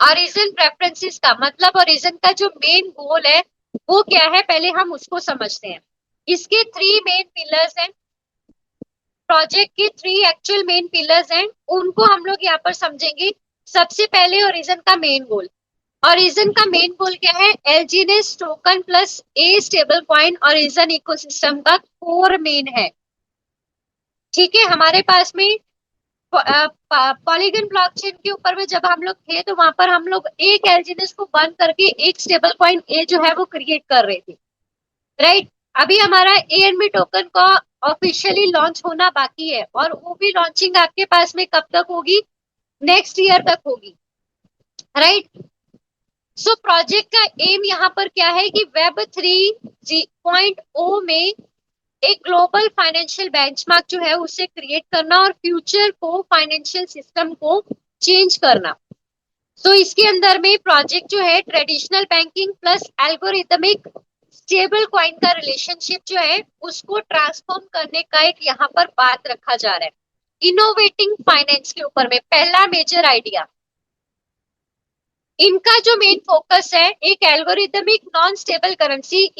ओरिजिन प्रेफरेंसेस का मतलब ओरिजिन का जो मेन गोल है वो क्या है, पहले हम उसको समझते हैं। इसके 3 मेन पिलर्स हैं, प्रोजेक्ट के 3 एक्चुअल मेन पिलर्स हैं, उनको हम लोग यहाँ पर समझेंगे। सबसे पहले ओरिजिन का मेन गोल, ओरिजिन का मेन गोल क्या है, एलजीनेस टोकन प्लस ए स्टेबल कॉइन ओरिजिन इकोसिस्टम का कोर मेन है। ठीक है, हमारे पास में पॉलीगन ब्लॉकचेन के ऊपर में जब हम लोग थे तो वहां पर हम लोग एक एलजीनेस को बंद करके एक स्टेबल कॉइन ए जो है वो क्रिएट कर रहे थे। राइट, अभी हमारा एएनबी टोकन का ऑफिशियली लॉन्च होना बाकी है और वो भी लॉन्चिंग आपके पास में कब तक होगी, नेक्स्ट ईयर तक होगी। राइट, सो प्रोजेक्ट का एम यहाँ पर क्या है कि वेब 3.0 में एक ग्लोबल फाइनेंशियल बेंचमार्क जो है उसे क्रिएट करना और फ्यूचर को फाइनेंशियल सिस्टम को चेंज करना। तो इसके अंदर में प्रोजेक्ट जो है traditional banking plus algorithmic stable coin का रिलेशनशिप जो है उसको ट्रांसफॉर्म करने का एक यहाँ पर बात रखा जा रहा है। इनोवेटिंग फाइनेंस के ऊपर में पहला मेजर आइडिया, इनका जो मेन फोकस है एक algorithmic non stable currency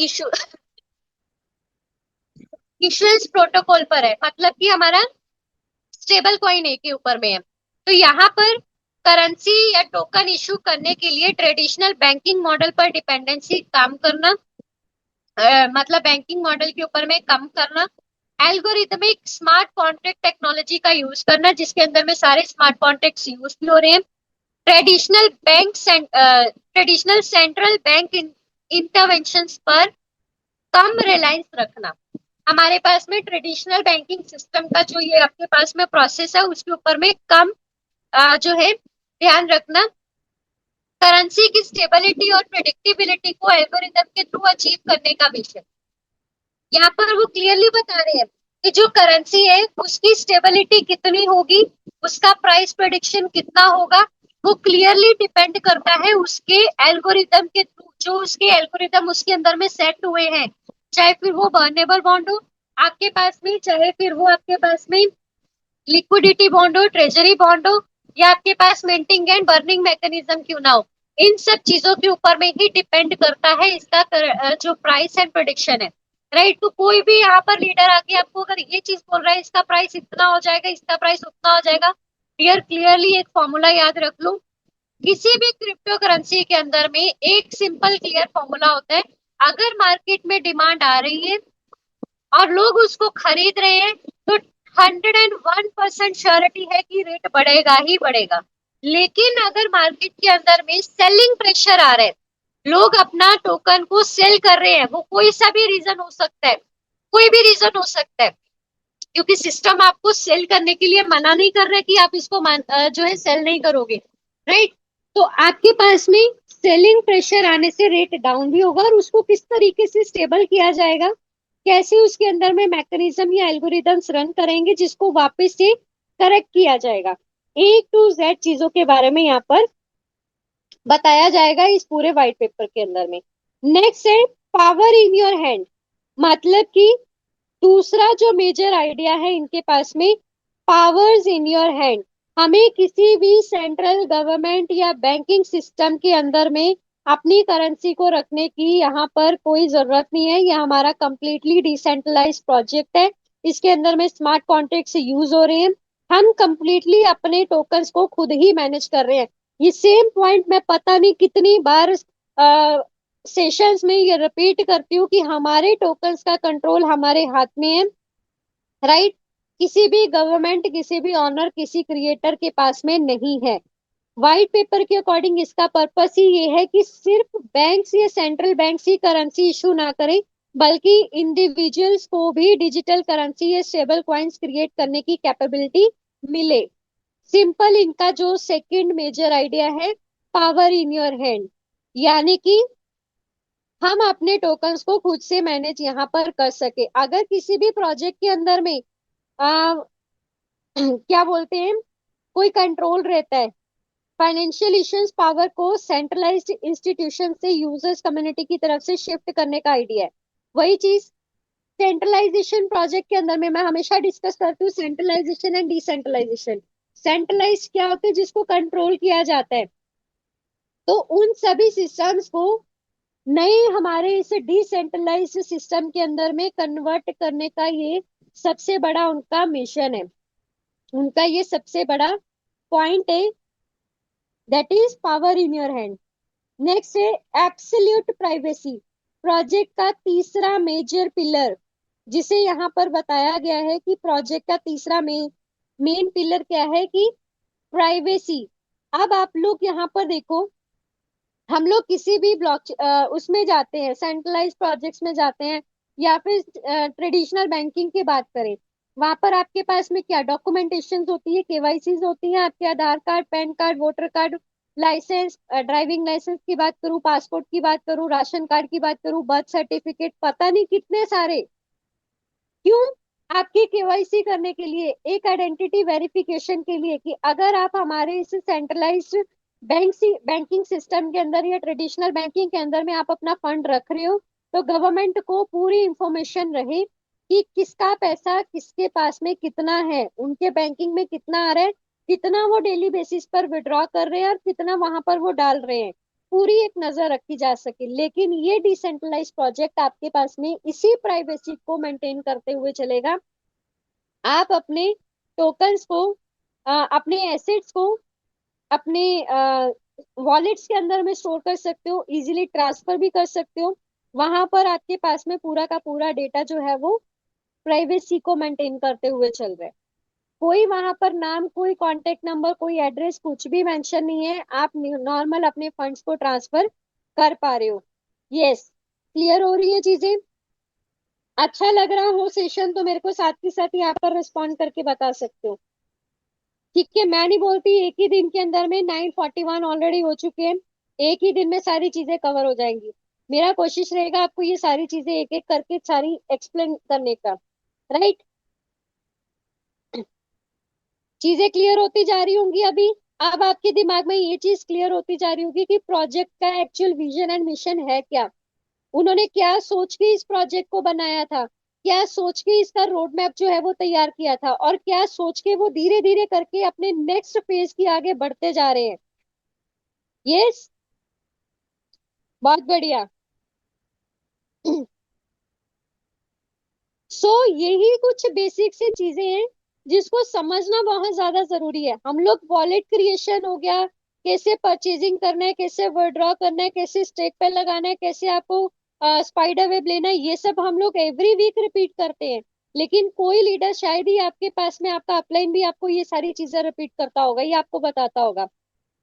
issuance protocol पर है, मतलब कि हमारा स्टेबल कॉइन ए के ऊपर में है। तो यहाँ पर करेंसी या टोकन इशू करने के लिए ट्रेडिशनल बैंकिंग मॉडल पर डिपेंडेंसी काम करना, मतलब बैंकिंग मॉडल के ऊपर में कम करना, एल्गोरिथमिक स्मार्ट कॉन्ट्रैक्ट टेक्नोलॉजी का यूज करना जिसके अंदर में सारे स्मार्ट कॉन्ट्रैक्ट्स यूज भी हो रहे हैं, ट्रेडिशनल सेंट्रल बैंक इंटरवेंशंस पर कम रिलायंस रखना। हमारे पास में ट्रेडिशनल बैंकिंग सिस्टम का जो ये आपके पास में प्रोसेस है उसके ऊपर में कम जो है ध्यान रखना, करेंसी की स्टेबिलिटी और प्रेडिक्टेबिलिटी को एल्गोरिथम के थ्रू अचीव करने का मिशन। यहाँ पर वो क्लियरली बता रहे हैं कि जो करेंसी है उसकी स्टेबिलिटी कितनी होगी, उसका प्राइस प्रेडिक्शन कितना होगा, वो क्लियरली डिपेंड करता है उसके एल्गोरिथम के थ्रू जो उसके एल्गोरिदम उसके अंदर में सेट हुए हैं, चाहे फिर वो बर्नेबल बॉन्ड हो आपके पास में, चाहे फिर वो आपके पास में लिक्विडिटी बॉन्ड हो, ट्रेजरी बॉन्ड हो, या आपके पास मिंटिंग एंड बर्निंग मैकेनिज्म क्यों ना हो, इन सब चीजों के ऊपर में ही डिपेंड करता है इसका जो प्राइस एंड प्रोडिक्शन है। राइट, तो कोई भी यहाँ पर लीडर आके आपको अगर ये चीज बोल रहा है इसका प्राइस इतना हो जाएगा, इसका प्राइस उतना हो जाएगा, क्लियर क्लियरली एक फॉर्मूला याद रख लो। किसी भी क्रिप्टो करेंसी के अंदर में एक सिंपल क्लियर फॉर्मूला होता है। अगर मार्केट में डिमांड आ रही है और लोग उसको खरीद रहे हैं, तो 101% श्योरिटी है कि रेट बढ़ेगा ही बढ़ेगा। लेकिन अगर मार्केट के अंदर में सेलिंग प्रेशर आ रहा है, लोग अपना टोकन को सेल कर रहे हैं, वो कोई सा भी रीजन हो सकता है, कोई भी रीजन हो सकता है, क्योंकि सिस्टम आपको सेल करने के लिए मना नहीं कर रहा है कि आप इसको जो है सेल नहीं करोगे। राइट, तो आपके पास में सेलिंग प्रेशर आने से रेट डाउन भी होगा, और उसको किस तरीके से स्टेबल किया जाएगा, कैसे उसके अंदर में मैकेनिज्म या एल्गोरिदम्स रन करेंगे जिसको वापस से करेक्ट किया जाएगा, ए टू जेड चीजों के बारे में यहाँ पर बताया जाएगा इस पूरे व्हाइट पेपर के अंदर में। नेक्स्ट है पावर इन योर हैंड, मतलब कि दूसरा जो मेजर आइडिया है इनके पास में, पावर्स इन योर हैंड। हमें किसी भी सेंट्रल गवर्नमेंट या बैंकिंग सिस्टम के अंदर में अपनी करेंसी को रखने की यहाँ पर कोई जरूरत नहीं है। यह हमारा कंप्लीटली डिसेंट्रलाइज्ड प्रोजेक्ट है, इसके अंदर में स्मार्ट कॉन्ट्रैक्ट से यूज हो रहे हैं, हम कंप्लीटली अपने टोकन्स को खुद ही मैनेज कर रहे हैं। ये सेम पॉइंट मैं पता नहीं कितनी बार सेशंस में ये रिपीट करती हूँ कि हमारे टोकन्स का कंट्रोल हमारे हाथ में है। राइट, किसी भी गवर्नमेंट, किसी भी ऑनर, किसी क्रिएटर के पास में नहीं है। व्हाइट पेपर के अकॉर्डिंग इसका पर्पस ही ये है कि सिर्फ बैंक्स या सेंट्रल बैंक्स ही करेंसी इशू ना करें, बल्कि इंडिविजुअल्स को भी डिजिटल करेंसी या स्टेबल कॉइन्स क्रिएट करने की कैपेबिलिटी मिले। सिंपल इनका जो सेकंड मेजर आइडिया है, पावर इन योर हैंड, यानी कि हम अपने टोकन्स को खुद से मैनेज यहाँ पर कर सके। अगर किसी भी प्रोजेक्ट के अंदर में आ, क्या बोलते हैं, कोई कंट्रोल रहता है, फाइनेंशियल इश्यूज पावर को सेंट्रलाइज्ड इंस्टीट्यूशन से यूजर्स कम्युनिटी की तरफ से शिफ्ट करने का आइडिया है। वही चीज सेंट्रलाइजेशन प्रोजेक्ट के अंदर में मैं हमेशा डिस्कस करती हूँ, सेंट्रलाइजेशन एंड डिसेंट्रलाइजेशन। सेंट्रलाइज क्या होता है, जिसको कंट्रोल किया जाता है, तो उन सभी सिस्टम्स को नए हमारे इस डिसेंट्रलाइज्ड सिस्टम के अंदर में कन्वर्ट करने का ये सबसे बड़ा उनका मिशन है, उनका ये सबसे बड़ा पॉइंट है, that is power in your hand. Next है एब्सोल्यूट प्राइवेसी, प्रोजेक्ट का तीसरा मेजर पिलर, जिसे यहाँ पर बताया गया है कि प्रोजेक्ट का तीसरा मेन पिलर क्या है कि प्राइवेसी। अब आप लोग यहाँ पर देखो, हम लोग किसी भी ब्लॉक उसमें जाते हैं, सेंट्रलाइज प्रोजेक्ट्स में जाते हैं, या फिर ट्रेडिशनल बैंकिंग की बात करें, वहां पर आपके पास में क्या डॉक्यूमेंटेशन होती है, केवाईसी होती है, आपके Aadhaar card, PAN card, voter card, license, driving license की बात करूं, पासपोर्ट की बात करूं, राशन कार्ड की बात करूं, बर्थ सर्टिफिकेट, पता नहीं कितने सारे। क्यों? आपकी केवाईसी करने के लिए, एक आइडेंटिटी वेरिफिकेशन के लिए, कि अगर आप हमारे इस सेंट्रलाइज्ड बैंकिंग सिस्टम के अंदर या ट्रेडिशनल बैंकिंग के अंदर में आप अपना फंड रख रहे हो, तो गवर्नमेंट को पूरी इंफॉर्मेशन रहे कि किसका पैसा किसके पास में कितना है, उनके बैंकिंग में कितना आ रहा है, कितना वो डेली बेसिस पर विड्रॉ कर रहे हैं और कितना वहां पर वो डाल रहे हैं, पूरी एक नजर रखी जा सके। लेकिन ये डिसेंट्रलाइज प्रोजेक्ट आपके पास में इसी प्राइवेसी को मेंटेन करते हुए चलेगा। आप अपने टोकन्स को, अपने एसेट्स को अपने वॉलेट्स के अंदर में स्टोर कर सकते हो, इजीली ट्रांसफर भी कर सकते हो। वहां पर आपके पास में पूरा का पूरा डेटा जो है वो प्राइवेसी को मेंटेन करते हुए चल रहा है। कोई वहां पर नाम, कोई कांटेक्ट नंबर, कोई एड्रेस, कुछ भी मेंशन नहीं है, आप नॉर्मल अपने फंड्स को ट्रांसफर कर पा रहे हो। यस, क्लियर हो रही है चीजें? अच्छा लग रहा हो सेशन तो मेरे को साथ के साथ यहाँ पर रिस्पॉन्ड करके बता सकते हो। ठीक है, मैं नहीं बोलती एक ही दिन के अंदर में 9:41 ऑलरेडी हो चुके हैं, एक ही दिन में सारी चीजें कवर हो जाएंगी। मेरा कोशिश रहेगा आपको ये सारी चीजें एक एक करके सारी एक्सप्लेन करने का। राइट, चीजें क्लियर होती जा रही होंगी अभी। अब आपके दिमाग में ये चीज क्लियर होती जा रही होगी कि प्रोजेक्ट का एक्चुअल विजन एंड मिशन है क्या, उन्होंने क्या सोच के इस प्रोजेक्ट को बनाया था, क्या सोच के इसका रोड मैप जो है वो तैयार किया था, और क्या सोच के वो धीरे धीरे करके अपने नेक्स्ट फेज की आगे बढ़ते जा रहे हैं। यस, बहुत बढ़िया। यही कुछ बेसिक सी चीजें हैं जिसको समझना बहुत ज्यादा जरूरी है। हम लोग वॉलेट क्रिएशन हो गया, कैसे परचेजिंग करना है, कैसे विड्रॉ करना है, कैसे स्टेक पे लगाना है, कैसे आपको स्पाइडर वेब लेना है, ये सब हम लोग एवरी वीक रिपीट करते हैं। लेकिन कोई लीडर शायद ही आपके पास में, आपका अपलाइन भी आपको ये सारी चीजें रिपीट करता होगा, ये आपको बताता होगा।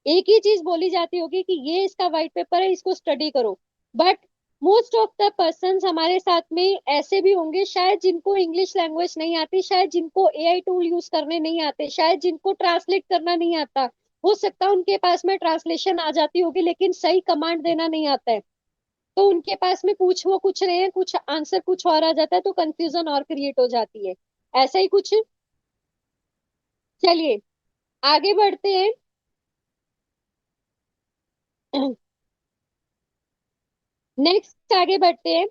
एक ही चीज बोली जाती होगी कि ये इसका व्हाइट पेपर है, इसको स्टडी करो। But most of the person हमारे साथ में ऐसे भी होंगे शायद जिनको इंग्लिश लैंग्वेज नहीं आती, शायद जिनको एआई टूल यूज करने नहीं आते, शायद जिनको ट्रांसलेट करना नहीं आता। हो सकता है उनके पास में ट्रांसलेशन आ जाती होगी लेकिन सही कमांड देना नहीं आता है। तो उनके पास में पूछ वो कुछ रहे हैं, कुछ आंसर कुछ और आ जाता है, तो कंफ्यूजन और क्रिएट हो जाती है। ऐसा ही कुछ। चलिए आगे बढ़ते हैं। नेक्स्ट आगे बढ़ते हैं।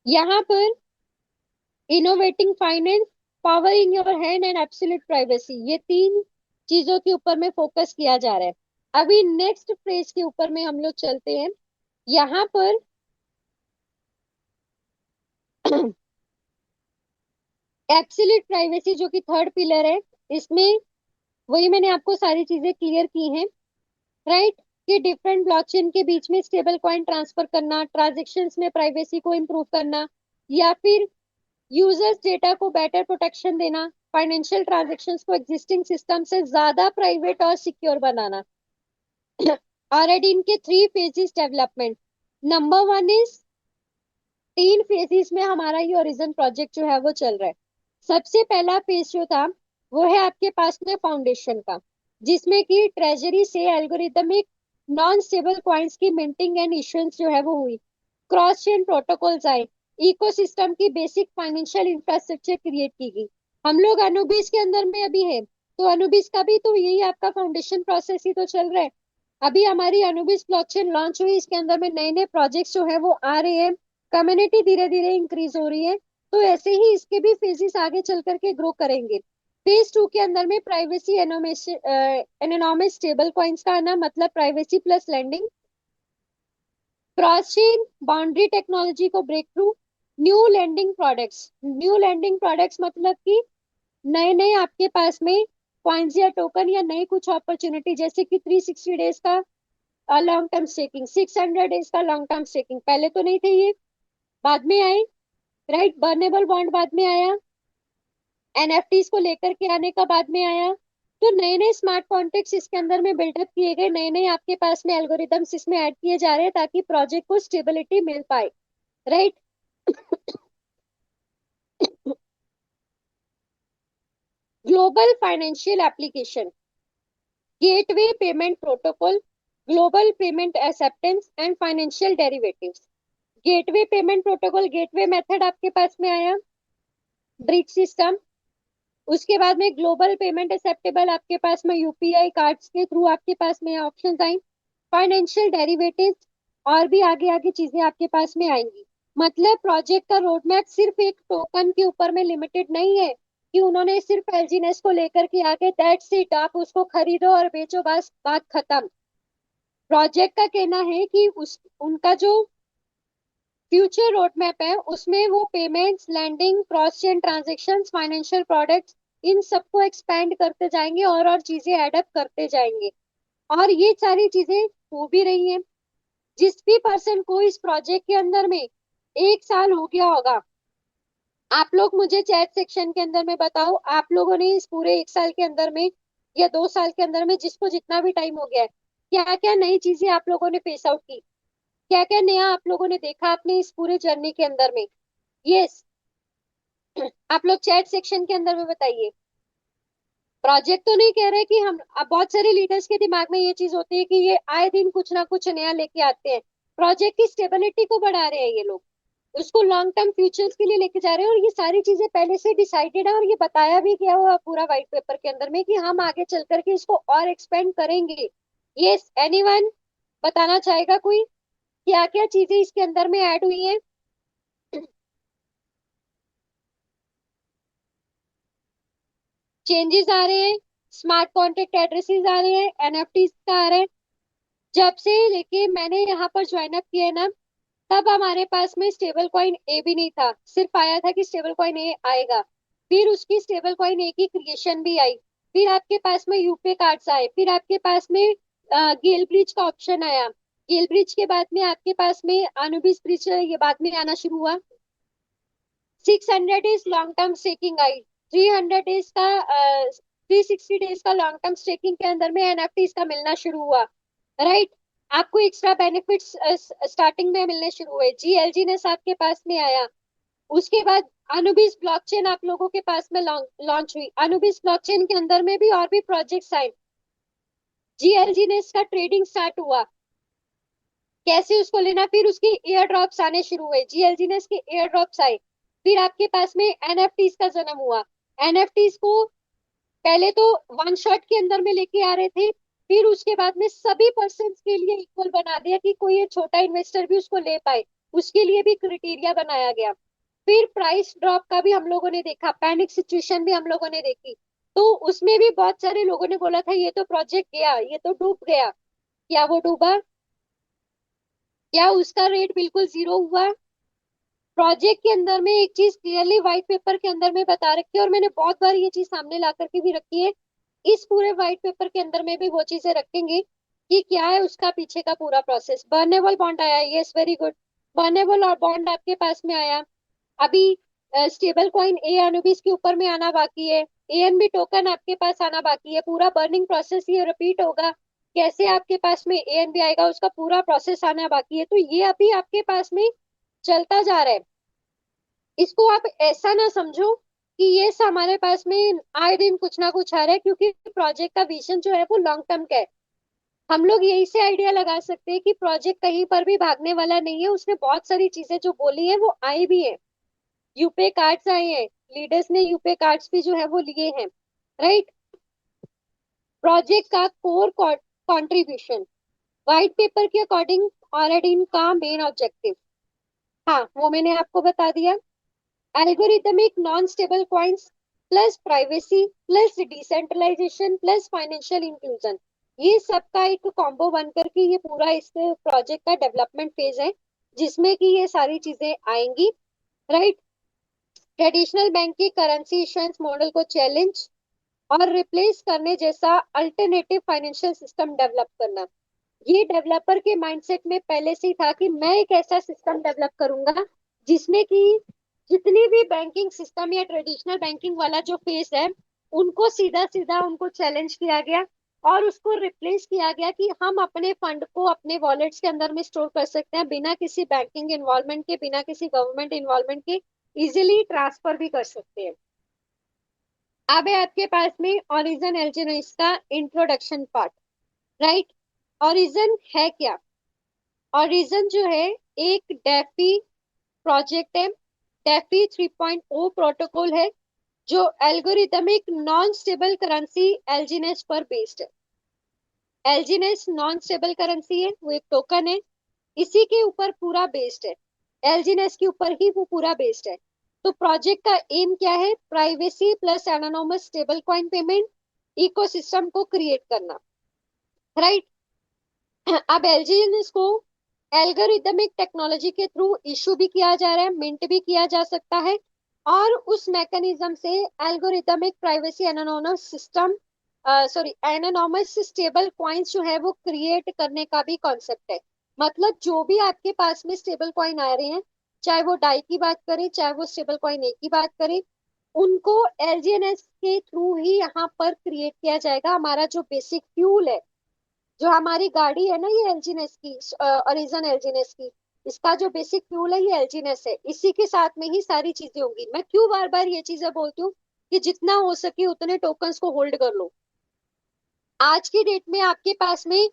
यहाँ पर innovating finance, power in your hand and absolute privacy, ये तीन चीजों के ऊपर में फोकस किया जा रहा है। अभी नेक्स्ट फ्रेज के ऊपर में हम लोग चलते हैं। यहाँ पर एब्सोल्यूट प्राइवेसी जो कि थर्ड पिलर है, इसमें वही मैंने आपको सारी चीजें क्लियर की हैं, राइट। कि डिफरेंट ब्लॉकचेन के बीच में स्टेबल कॉइन ट्रांसफर करना, ट्रांजेक्शन्स में प्राइवेसी को इम्प्रूव करना, या फिर यूजर्स डेटा को बेटर प्रोटेक्शन देना, फाइनेंशियल ट्रांजैक्शंस को एग्जिस्टिंग सिस्टम से ज्यादा प्राइवेट और सिक्योर बनाना। ऑलरेडी इनके three phases development. Number one is, तीन फेजेस में हमारा ये ओरिजिन प्रोजेक्ट जो है वो चल रहा है। सबसे पहला फेज जो था वो है आपके पास में फाउंडेशन का, जिसमें कि ट्रेजरी से एल्गोरिदमिक नॉन स्टेबल कॉइन्स की मिंटिंग एंड इशुएंस जो है वो हुई, क्रॉस चेन प्रोटोकॉल्स आए, इकोसिस्टम की बेसिक फाइनेंशियल इंफ्रास्ट्रक्चर क्रिएट की गई। हम लोग अनुबिस के अंदर में अभी है, तो अनुबिस का भी तो यही आपका फाउंडेशन प्रोसेस ही तो चल रहा है। अभी हमारी अनुबिस ब्लॉकचेन लॉन्च हुई, इसके अंदर में नए नए प्रोजेक्ट्स जो है वो आ रहे हैं, कम्युनिटी धीरे धीरे इंक्रीज हो रही है। तो ऐसे ही इसके भी फेजेस आगे चल करके ग्रो करेंगे। फेज टू के अंदर में प्राइवेसी एनोनॉमस स्टेबल कॉइन्स का आना, मतलब privacy plus lending, cross chain boundary technology को break through, new lending products. New lending products मतलब कि नए नए आपके पास में कॉइन्स या टोकन या नई कुछ अपॉर्चुनिटी, जैसे कि 360 डेज का लॉन्ग टर्म स्टेकिंग, 600 डेज का लॉन्ग टर्म स्टेकिंग, पहले तो नहीं थे ये, बाद में आए, राइट। बर्नेबल बॉन्ड बाद में आया, एनएफटीज को लेकर के आने का बाद में आया। तो नए नए स्मार्ट कॉन्ट्रैक्ट्स इसके अंदर में बिल्डअप किए गए, नए नए आपके पास में एल्गोरिदम्स इसमें ऐड किए जा रहे हैं ताकि प्रोजेक्ट को स्टेबिलिटी मिल पाए, right. Global financial application, gateway payment protocol, global payment acceptance and financial derivatives. Gateway payment protocol, gateway method आपके पास में आया, ब्रिज सिस्टम। उसके बाद में ग्लोबल पेमेंट एक्सेप्टेबल आपके पास में यूपीआई कार्ड्स के थ्रू आपके पास में ऑप्शन आई, फाइनेंशियल डेरिवेटिव, और भी आगे आगे चीजें आपके पास में आएंगी। मतलब प्रोजेक्ट का रोड मैप सिर्फ एक टोकन के ऊपर में लिमिटेड नहीं है कि उन्होंने सिर्फ एलजीनेस को लेकर के आके दैट्स इट, आप उसको खरीदो और बेचो, बस बात खत्म। प्रोजेक्ट का कहना है कि उस उनका जो फ्यूचर रोड मैप है उसमें वो payments, lending, cross chain transactions, financial products, इन सबको एक्सपैंड करते जाएंगे और चीजें एडअप करते जाएंगे। और ये सारी चीजें हो भी रही हैं। जिस भी पर्सन को इस प्रोजेक्ट के अंदर में 1 साल हो गया होगा, आप लोग मुझे चैट सेक्शन के अंदर में बताओ, आप लोगों ने इस पूरे 1 साल के अंदर में या 2 साल के अंदर में, जिसको जितना भी टाइम हो गया है, क्या क्या नई चीजें आप लोगों ने फेस आउट की, क्या क्या नया आप लोगों ने देखा अपने इस पूरे जर्नी के अंदर में। यस, आप लोग चैट सेक्शन के अंदर में बताइए। प्रोजेक्ट तो नहीं कह रहे कि हम, अब बहुत सारे लीडर्स के दिमाग में ये चीज होती है कि ये आए दिन कुछ ना कुछ नया लेके आते हैं, प्रोजेक्ट की स्टेबिलिटी को बढ़ा रहे हैं ये लोग। उसको लॉन्ग टर्म फ्यूचर्स के लिए लेके जा रहे हैं, और ये सारी चीजें पहले से डिसाइडेड है, और ये बताया भी गया हुआ पूरा व्हाइट पेपर के अंदर में कि हम आगे चल करके इसको और एक्सपेंड करेंगे। ये एनीवन बताना चाहेगा कोई क्या क्या चीजें इसके अंदर में ऐड हुई है? चेंजेस आ रहे हैं, स्मार्ट कॉन्ट्रैक्ट एड्रेसेस आ रहे हैं, एनएफटी का आ रहा है। जब से लेके मैंने यहाँ पर ज्वाइन अप किया है ना, तब हमारे पास में स्टेबल कॉइन ए भी नहीं था, सिर्फ आया था कि स्टेबल कॉइन ए आएगा। फिर उसकी स्टेबल कॉइन ए की क्रिएशन भी आई। फिर आपके पास में यूपे कार्ड्स आए, फिर आपके पास में गेल ब्रिज का ऑप्शन आया। गेल ब्रिज के बाद में आपके पास में अनुबिस ब्रिज ये बाद में आना शुरू हुआ। 600 डेज लॉन्ग टर्म स्टेकिंग आई। 300 डेज का 360 डेज का लॉन्ग टर्म स्टेकिंग के अंदर में एनएफटी का मिलना शुरू हुआ। राइट। आपको एक्स्ट्रा बेनिफिट्स स्टार्टिंग में मिलने शुरू हुए। जीएलजी ने आपके पास में आया। उसके बाद अनुबिस ब्लॉकचेन आप लोगों के पास में लॉन्च हुई। अनुबिस ब्लॉकचेन के अंदर में भी और भी प्रोजेक्ट्स आए। जीएलजी ने इसका ट्रेडिंग स्टार्ट हुआ, कैसे उसको लेना। फिर उसके एयर ड्रॉप्स आने शुरू हुए, जीएलजी ने इसके एयर ड्रॉप्स आए। फिर आपके पास में एनएफटीज का जन्म हुआ। एनएफटीज को पहले तो वन शॉट के अंदर में लेके आ रहे थे, फिर उसके बाद में सभी पर्सन के लिए इक्वल बना दिया कि कोई ये छोटा इन्वेस्टर भी उसको ले पाए, उसके लिए भी क्राइटेरिया बनाया गया। फिर प्राइस ड्रॉप का भी हम लोगों ने देखा, पैनिक सिचुएशन भी हम लोगों ने देखी। तो उसमें भी बहुत सारे लोगों ने बोला था ये तो प्रोजेक्ट गया, ये तो डूब गया। क्या वो डूबा? क्या उसका रेट बिल्कुल जीरो हुआ? प्रोजेक्ट के अंदर में एक चीज क्लियरली व्हाइट पेपर के अंदर में बता रखी है, और मैंने बहुत बार ये चीज सामने ला करके भी रखी है। इस पूरे व्हाइट पेपर के अंदर में भी वो चीजें रखेंगे कि क्या है उसका पीछे का पूरा प्रोसेस। बर्नेबल बॉन्ड आया, यस वेरी गुड। बर्नेबल और बॉन्ड आपके पास में आया। अभी स्टेबल कॉइन ए अनुबिस के ऊपर में आना बाकी है। एएनबी टोकन आपके पास आना बाकी है। पूरा बर्निंग प्रोसेस ये रिपीट होगा, कैसे आपके पास में एएनबी आएगा उसका पूरा प्रोसेस आना बाकी है। तो ये अभी आपके पास में चलता जा रहा है। इसको आप ऐसा ना समझो कि ये हमारे पास में आए दिन कुछ ना कुछ आ रहा है, क्योंकि प्रोजेक्ट का विजन जो है वो लॉन्ग टर्म का है। हम लोग यही से आइडिया लगा सकते हैं कि प्रोजेक्ट कहीं पर भी भागने वाला नहीं है। उसने बहुत सारी चीजें जो बोली है वो आई भी है। यूपे कार्ड्स आए हैं, लीडर्स ने यूपे कार्ड्स भी जो है वो लिए हैं। राइट। प्रोजेक्ट का कोर कंट्रीब्यूशन व्हाइट पेपर के अकॉर्डिंग ऑलरेडी का मेन ऑब्जेक्टिव, हाँ वो मैंने आपको बता दिया। Algorithmic non stable coins plus privacy plus decentralisation plus financial inclusion, ये सबका एक कॉम्बो बन करके ये पूरा इस प्रोजेक्ट का डेवलपमेंट फेज है, जिसमें कि ये सारी चीजें आएंगी। राइट। ट्रेडिशनल बैंक की करेंसी इशुएंस मॉडल को चैलेंज और रिप्लेस करने जैसा अल्टरनेटिव फाइनेंशियल सिस्टम डेवलप करना, ये डेवलपर के माइंडसेट में पहले से ही था कि मैं एक ऐसा सिस्टम डेवलप करूंगा जिसमें कि जितनी भी बैंकिंग सिस्टम या ट्रेडिशनल बैंकिंग वाला जो फेस है उनको सीधा सीधा उनको चैलेंज किया गया, और उसको रिप्लेस किया गया कि हम अपने फंड को अपने वॉलेट्स के अंदर में स्टोर कर सकते हैं बिना किसी बैंकिंग इन्वॉल्वमेंट के, बिना किसी गवर्नमेंट इन्वॉल्वमेंट के, इजिली ट्रांसफर भी कर सकते हैं। अब है आपके पास में ओरिजन एल्जेनोइस का इंट्रोडक्शन पार्ट। राइट। ओरिजन है क्या? ओरिजन जो है एक डेफी प्रोजेक्ट है। डेफी 3.0 प्रोटोकॉल है जो एल्गोरिथमिक नॉन स्टेबल करेंसी एलजीनेस पर बेस्ड है। एलजीनेस नॉन स्टेबल करेंसी है, वो एक टोकन है, इसी के ऊपर पूरा बेस्ड है। एलजीनेस के ऊपर ही वो पूरा बेस्ड है। तो प्रोजेक्ट का एम क्या है? Privacy plus anonymous stable coin payment ecosystem को क्रिएट करना। राइट। अब एलजीएनएस को एल्गोरिथमिक टेक्नोलॉजी के थ्रू इशू भी किया जा रहा है, मिंट भी किया जा सकता है, और उस मैकेनिज्म से algorithmic privacy anonymous system sorry anonymous stable coins जो है वो क्रिएट करने का भी कॉन्सेप्ट है। मतलब जो भी आपके पास में स्टेबल कॉइन आ रहे हैं, चाहे वो डाई की बात करें चाहे वो स्टेबल कॉइन ए की बात करें, उनको एलजीएनएस के थ्रू ही यहाँ पर क्रिएट किया जाएगा। हमारा जो बेसिक फ्यूल है, जो हमारी गाड़ी है ना ये एलजीनेस की, ओरिजन एलजीनेस की, इसका जो बेसिक फ्यूल है ये एलजीनेस है। इसी के साथ में ही सारी चीजें होंगी। मैं क्यों बार बार ये चीजें बोलती हूँ कि जितना हो सके उतने टोकन्स को होल्ड कर लो। आज की डेट में आपके पास में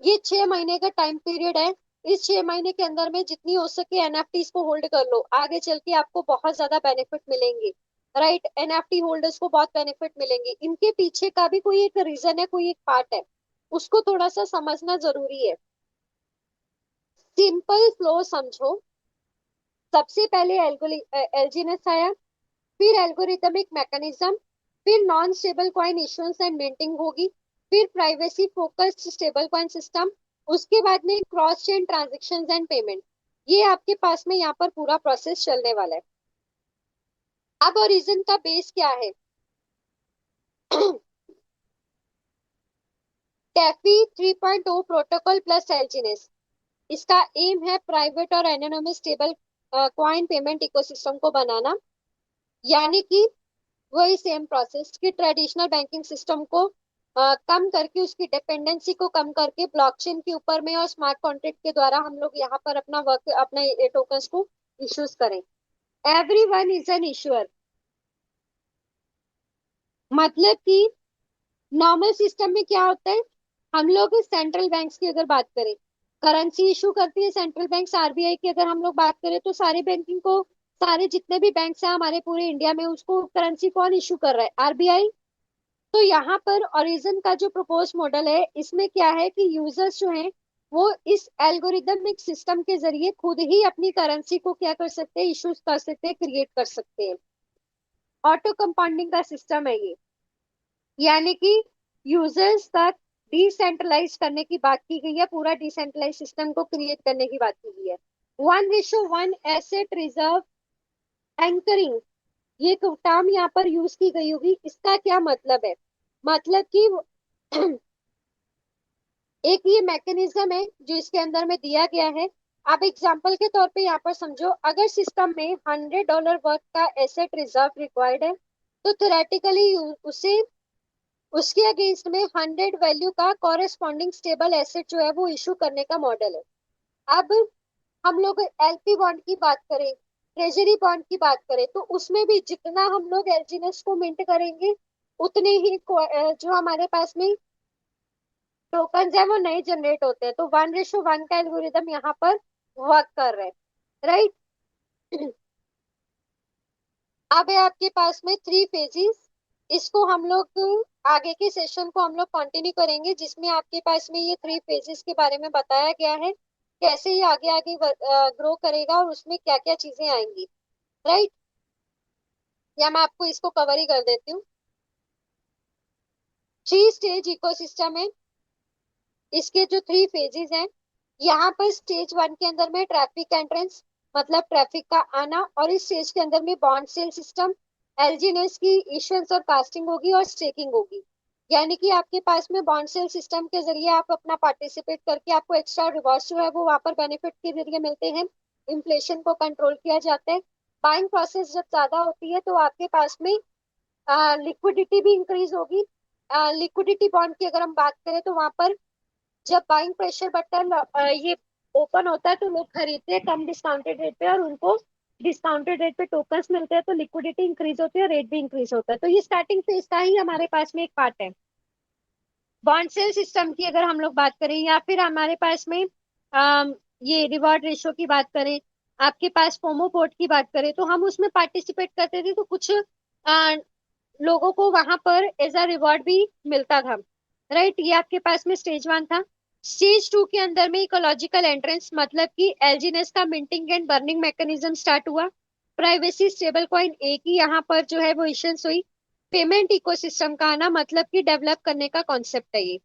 ये 6 महीने का टाइम पीरियड है। इस 6 महीने के अंदर में जितनी हो सके एनएफटीज को होल्ड कर लो, आगे चल के आपको बहुत ज्यादा बेनिफिट मिलेंगे। राइट, एनएफटी होल्डर्स को बहुत बेनिफिट मिलेंगे। इनके पीछे का भी कोई एक रीजन है, कोई एक पार्ट है, उसको थोड़ा सा समझना जरूरी है। सिंपल फ्लो समझो। सबसे पहले एलजीनेस आया, फिर एल्गोरिथमिक मैकेनिज्म, फिर non stable coin issuance and minting होगी, फिर privacy focused stable coin system, उसके बाद में cross chain transactions and payment. ये आपके पास में यहाँ पर पूरा प्रोसेस चलने वाला है। अब ओरिजिन का बेस क्या है? टैफी 3.0 प्रोटोकॉल प्लस एलजीनेस। इसका एम है प्राइवेट और anonymous stable coin payment ecosystem को बनाना। यानी कि वही सेम प्रोसेस कि ट्रेडिशनल बैंकिंग सिस्टम को कम करके, उसकी डिपेंडेंसी को कम करके ब्लॉकचेन के ऊपर में और स्मार्ट कॉन्ट्रैक्ट के द्वारा हम लोग यहाँ पर अपना वर्क, अपने टोकन्स को इश्यूज करें। Every one is an issuer. मतलब कि नॉर्मल सिस्टम में क्या होता है, हम लोग सेंट्रल बैंक्स की अगर बात करें, करेंसी इशू करती है सेंट्रल बैंक आरबीआई की। अगर हम लोग बात करें तो सारे बैंकिंग को, सारे जितने भी बैंक हैं हमारे पूरे इंडिया में, उसको करेंसी कौन इशू कर रहा है? आरबीआई। तो यहाँ पर ओरिजिन का जो प्रपोज मॉडल है, इसमें क्या है कि यूजर्स जो हैं वो इस एल्गोरिदमिक सिस्टम के जरिए खुद ही अपनी करेंसी को क्या कर सकते हैं, इशूज कर सकते हैं, क्रिएट कर सकते हैं। ऑटो कंपाउंडिंग का सिस्टम है ये। यानी कि यूजर्स तक डिसेंट्रलाइज करने की बात की गई है, पूरा डिसेंट्रलाइज सिस्टम को क्रिएट करने की बात की गई है। 1:1 एसेट रिजर्व एंकरिंग, ये टर्म यहाँ पर यूज की गई होगी। इसका क्या मतलब है? मतलब कि एक ये मैकेनिज्म है जो इसके अंदर में दिया गया है। आप एग्जांपल के तौर पे यहाँ पर समझो, अगर सिस्टम में $100 वर्थ का एसेट रिजर्व रिक्वायर्ड है, तो थेरेटिकली उसे, उसके अगेंस्ट में 100 वैल्यू का कॉरेस्पॉन्डिंग स्टेबल एसेट जो है वो इशू करने का मॉडल है। अब हम लोग एलपी बॉन्ड की बात करें, ट्रेजरी बॉन्ड की बात करें, तो उसमें भी जितना हम लोग एलजीनेस को मिंट करेंगे, उतने ही जो हमारे पास में टोकन है वो नए जनरेट होते हैं। तो 1:1 का एल्गोरिदम यहाँ पर वर्क कर रहा है। राइट। अब है आपके पास में 3 फेजेस। इसको हम लोग आगे के सेशन को हम लोग कंटिन्यू करेंगे, जिसमें आपके पास में ये 3 फेजेस के बारे में बताया गया है, कैसे ये आगे आगे ग्रो करेगा और उसमें क्या क्या चीजें आएंगी। राइट, या मैं आपको इसको कवर ही कर देती हूँ। 3 स्टेज इकोसिस्टम है। इसके जो 3 फेजेस हैं, यहाँ पर स्टेज 1 के अंदर में ट्रैफिक एंट्रेंस, मतलब ट्रैफिक का आना, और इस स्टेज के अंदर में बॉन्ड सेल सिस्टम, एलजीनेस की इश्यूएंस और कास्टिंग होगी और स्टेकिंग होगी। यानी कि आपके पास में बॉन्ड सेल सिस्टम के जरिए आप अपना पार्टिसिपेट करके आपको एक्स्ट्रा रिवॉर्ड्स जो है वो वहां पर बेनिफिट के जरिए मिलते हैं। इन्फ्लेशन को कंट्रोल किया जाता है। बाइंग प्रोसेस जब ज्यादा होती है तो आपके पास में लिक्विडिटी भी इंक्रीज होगी। लिक्विडिटी बॉन्ड की अगर हम बात करें तो वहां पर जब बाइंग प्रेशर बटन ये ओपन होता है तो लोग खरीदते हैं कम डिस्काउंटेड रेट पे, और उनको डिस्काउंटेड रेट पे टोकन्स मिलते हैं, तो लिक्विडिटी इंक्रीज होती है, रेट भी इंक्रीज होता है। तो ये स्टार्टिंग फेज का ही हमारे पास में एक पार्ट है। बॉन्ड सेल सिस्टम की अगर हम लोग बात करें, या फिर हमारे पास में ये रिवॉर्ड रेशो की बात करें, आपके पास फोमो पोर्ट की बात करें, तो हम उसमें पार्टिसिपेट करते थे तो कुछ लोगों को वहां पर एज अ रिवॉर्ड भी मिलता था। राइट, ये आपके पास में स्टेज 1 था। स्टेज 2 के अंदर में इकोलॉजिकल एंट्रेंस, मतलब कि एलजीनेस का minting and burning mechanism start हुआ। प्राइवेसी स्टेबल कॉइन ए की यहाँ पर जो है वो इशेंस हुई। पेमेंट इकोसिस्टम का आना, मतलब कि डेवलप करने का कॉन्सेप्ट है ये।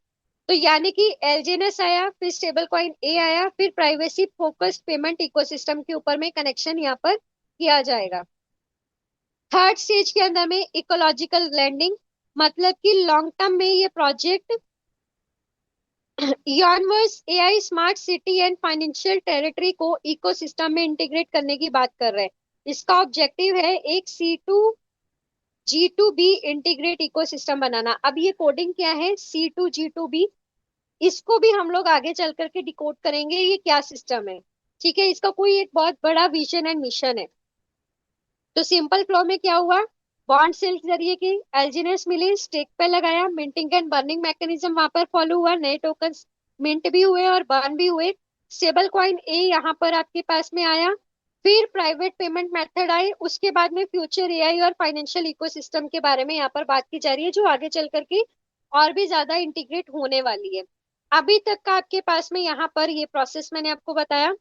तो यानी कि एलजीनेस आया, फिर स्टेबल कॉइन ए आया, फिर प्राइवेसी फोकस्ड पेमेंट इकोसिस्टम के ऊपर में कनेक्शन यहाँ पर किया जाएगा। थर्ड स्टेज के अंदर में इकोलॉजिकल लैंडिंग, मतलब कि लॉन्ग टर्म में ये project universe AI smart city and financial territory को इकोसिस्टम में इंटीग्रेट करने की बात कर रहे हैं। इसका ऑब्जेक्टिव है एक C2G2B इंटीग्रेट इकोसिस्टम बनाना। अब ये कोडिंग क्या है, C2G2B, इसको भी हम लोग आगे चल करके डिकोड करेंगे ये क्या सिस्टम है। ठीक है, इसका कोई एक बहुत बड़ा विजन एंड मिशन है। तो सिंपल फ्लो में क्या हुआ, बॉन्ड सेल के जरिए की एलजीनेस मिली, स्टेक पे लगाया, मिंटिंग एंड बर्निंग मैकेनिज्म वहां पर फॉलो हुआ, नए टोकन मिंट भी हुए और बर्न भी हुए। स्टेबल कॉइन ए यहाँ पर आपके पास में आया, फिर प्राइवेट पेमेंट मेथड आए, उसके बाद में फ्यूचर एआई और फाइनेंशियल इकोसिस्टम के बारे में यहाँ पर बात की जा रही है, जो आगे चल करके और भी ज्यादा इंटीग्रेट होने वाली है। अभी तक का आपके पास में यहाँ पर ये प्रोसेस मैंने आपको बताया।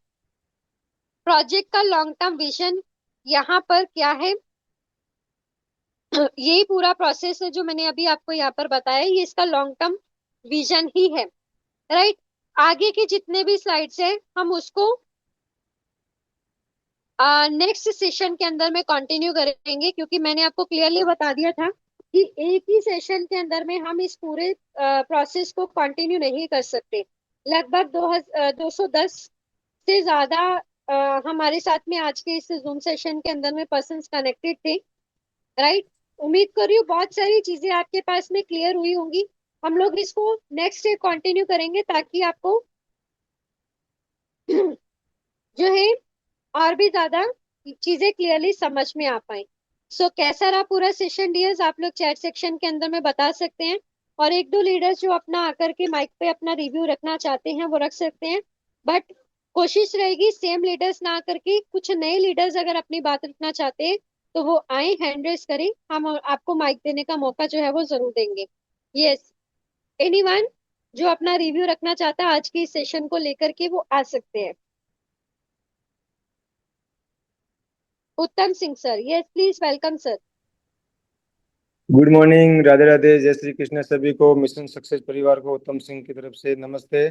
प्रोजेक्ट का लॉन्ग टर्म विजन यहाँ पर क्या है, यही पूरा प्रोसेस है जो मैंने अभी आपको यहाँ पर बताया, ये इसका लॉन्ग टर्म विजन ही है, राइट। आगे के जितने भी स्लाइड्स है हम उसको नेक्स्ट सेशन के अंदर में कंटिन्यू करेंगे, क्योंकि मैंने आपको क्लियरली बता दिया था कि एक ही सेशन के अंदर में हम इस पूरे प्रोसेस को कंटिन्यू नहीं कर सकते। लगभग 210 से ज्यादा हमारे साथ में आज के इस जूम सेशन के अंदर में पर्सन्स कनेक्टेड थे, राइट। उम्मीद कर रही हूँ बहुत सारी चीजें आपके पास में क्लियर हुई होंगी। हम लोग इसको नेक्स्ट डे कंटिन्यू करेंगे ताकि आपको जो है और भी ज्यादा चीजें क्लियरली समझ में आ पाए। कैसा रहा पूरा सेशन डियर्स, आप लोग चैट सेक्शन के अंदर में बता सकते हैं, और एक दो लीडर्स जो अपना आकर के माइक पे अपना रिव्यू रखना चाहते हैं वो रख सकते हैं, बट कोशिश रहेगी सेम लीडर्स ना आकर के कुछ नए लीडर्स अगर अपनी बात रखना चाहते हैं तो वो आए, हैंड रेस करें, हम आपको माइक देने का मौका जो है वो जरूर देंगे। यस, एनीवन जो अपना रिव्यू रखना चाहता है आज की इस सेशन को लेकर के वो आ सकते हैं। उत्तम Singh sir, yes please, welcome sir. Good morning, Radhe Radhe, जय श्री कृष्ण सभी को। मिशन सक्सेस परिवार को उत्तम सिंह की तरफ से नमस्ते,